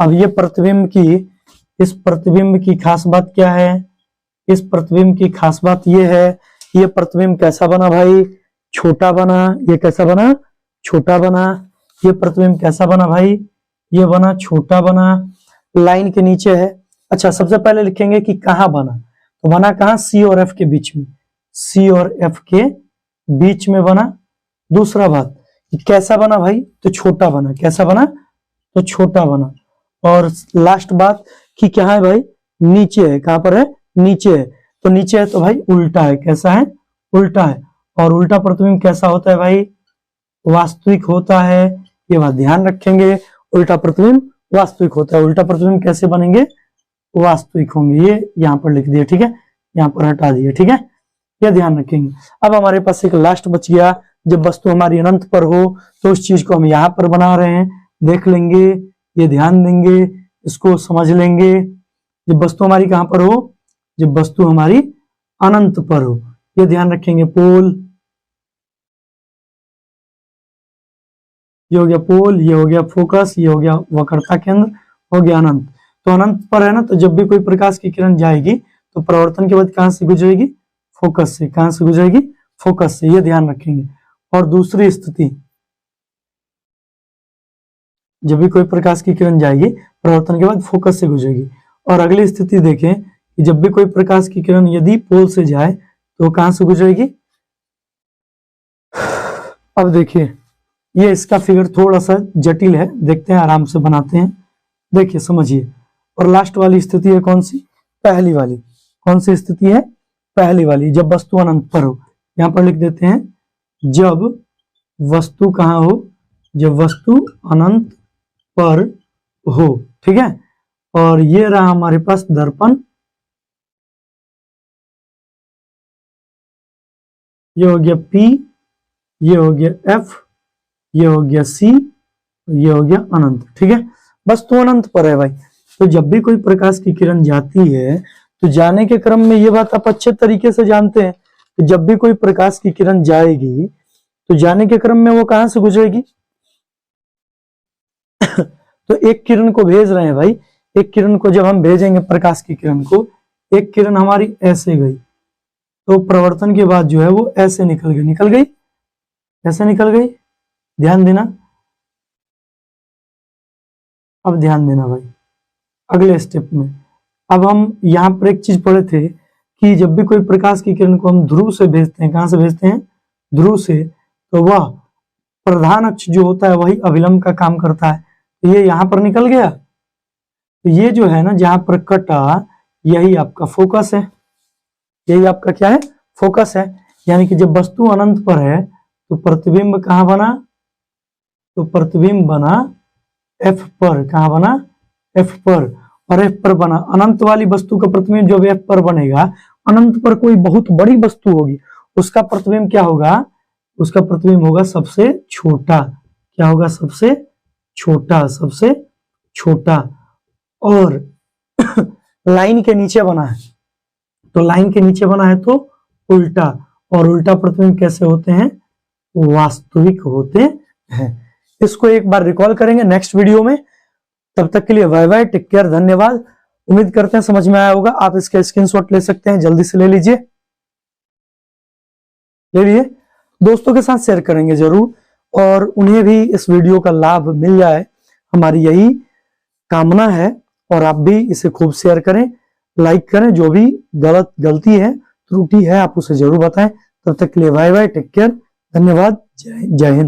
Speaker 1: अब ये प्रतिबिंब की, इस प्रतिबिंब की खास बात क्या है, इस प्रतिबिंब की खास बात ये है, ये प्रतिबिंब कैसा बना भाई, छोटा बना। ये कैसा बना, छोटा बना। ये प्रतिबिंब कैसा बना भाई, ये बना छोटा बना, लाइन के नीचे है। अच्छा, सबसे पहले लिखेंगे कि कहां बना, तो बना कहां, सी और एफ के बीच में, सी और एफ के बीच में बना। दूसरा बात, कैसा बना भाई, तो छोटा बना। कैसा बना, तो छोटा बना। और लास्ट बात कि क्या है भाई, नीचे है। कहां पर है, नीचे है। तो नीचे है तो भाई उल्टा है। कैसा है, उल्टा है। और उल्टा प्रतिबिंब कैसा होता है भाई, वास्तविक होता है। ये बात ध्यान रखेंगे, उल्टा प्रतिबिंब वास्तविक होता है। उल्टा प्रतिबिंब कैसे बनेंगे, वास्तविक होंगे। ये यहाँ पर लिख दिया, ठीक है, यहाँ पर हटा दिया। ठीक है, ये ध्यान रखेंगे। अब हमारे पास एक लास्ट बच गया, जब वस्तु हमारी अनंत पर हो तो उस चीज को हम यहाँ पर बना रहे हैं, देख लेंगे, ये ध्यान देंगे, इसको समझ लेंगे। जब वस्तु हमारी कहां पर हो, जब वस्तु हमारी अनंत पर हो, ये ध्यान रखेंगे। पोल, ये हो गया पोल, ये हो गया फोकस, ये हो गया वक्रता केंद्र, हो गया अनंत। तो अनंत पर है ना, तो जब भी कोई प्रकाश की किरण जाएगी तो प्रवर्तन के बाद कहां से गुजरेगी, फोकस से। कहां से गुजरेगी, फोकस से, ये ध्यान रखेंगे। और दूसरी स्थिति, जब भी कोई प्रकाश की किरण जाएगी प्रवर्तन के बाद फोकस से गुजरेगी। और अगली स्थिति देखें कि जब भी कोई प्रकाश की किरण यदि पोल से जाए तो कहां से गुजरेगी। अब देखिए, ये इसका फिगर थोड़ा सा जटिल है, देखते हैं, आराम से बनाते हैं, देखिए समझिए। और लास्ट वाली स्थिति है कौन सी, पहली वाली। कौन सी स्थिति है, पहली वाली, जब वस्तु अनंत पर हो। यहां पर लिख देते हैं, जब वस्तु कहां हो, जब वस्तु अनंत पर हो। ठीक है, और ये रहा हमारे पास दर्पण, ये हो गया P, ये हो गया F, ये हो गया C, ये हो गया अनंत। ठीक है, वस्तु अनंत पर है भाई। तो जब भी कोई प्रकाश की किरण जाती है तो जाने के क्रम में, ये बात आप अच्छे तरीके से जानते हैं कि जब भी कोई प्रकाश की किरण जाएगी तो जाने के क्रम में वो कहां से गुजरेगी तो एक किरण को भेज रहे हैं भाई, एक किरण को जब हम भेजेंगे, प्रकाश की किरण को, एक किरण हमारी ऐसे गई तो प्रवर्तन के बाद जो है वो ऐसे निकल गई, निकल गई, ऐसे निकल गई। ध्यान देना, अब ध्यान देना भाई अगले स्टेप में। अब हम यहां पर एक चीज पढ़े थे कि जब भी कोई प्रकाश की किरण को हम ध्रुव से भेजते हैं, कहां से भेजते हैं, ध्रुव से, तो वह प्रधान अक्ष जो होता है वही अभिलंब का काम करता है। तो ये यहां पर निकल गया, तो ये जो है ना, जहां पर कटा, यही आपका फोकस है, यही आपका क्या है, फोकस है। यानी कि जब वस्तु अनंत पर है तो प्रतिबिंब कहाँ बना, तो प्रतिबिंब बना F पर। कहाँ बना, F पर। और F पर बना, अनंत वाली वस्तु का प्रतिबिंब जब F पर बनेगा, अनंत पर कोई बहुत बड़ी वस्तु होगी, उसका प्रतिबिंब क्या होगा, उसका प्रतिबिंब होगा सबसे छोटा। क्या होगा, सबसे छोटा, सबसे छोटा। और लाइन के नीचे बना है, तो लाइन के नीचे बना है तो उल्टा, और उल्टा प्रतिबिंब कैसे होते हैं, वास्तविक होते हैं। इसको एक बार रिकॉल करेंगे नेक्स्ट वीडियो में। तब तक के लिए बाय बाय, टेक केयर, धन्यवाद। उम्मीद करते हैं समझ में आया होगा। आप इसका स्क्रीनशॉट ले सकते हैं, जल्दी से ले लीजिए, ले लिए। दोस्तों के साथ शेयर करेंगे जरूर, और उन्हें भी इस वीडियो का लाभ मिल जाए, हमारी यही कामना है। और आप भी इसे खूब शेयर करें, लाइक करें। जो भी गलती है, त्रुटि है, आप उसे जरूर बताएं। तब तक के लिए बाय बाय, टेक केयर, धन्यवाद, जय हिंद।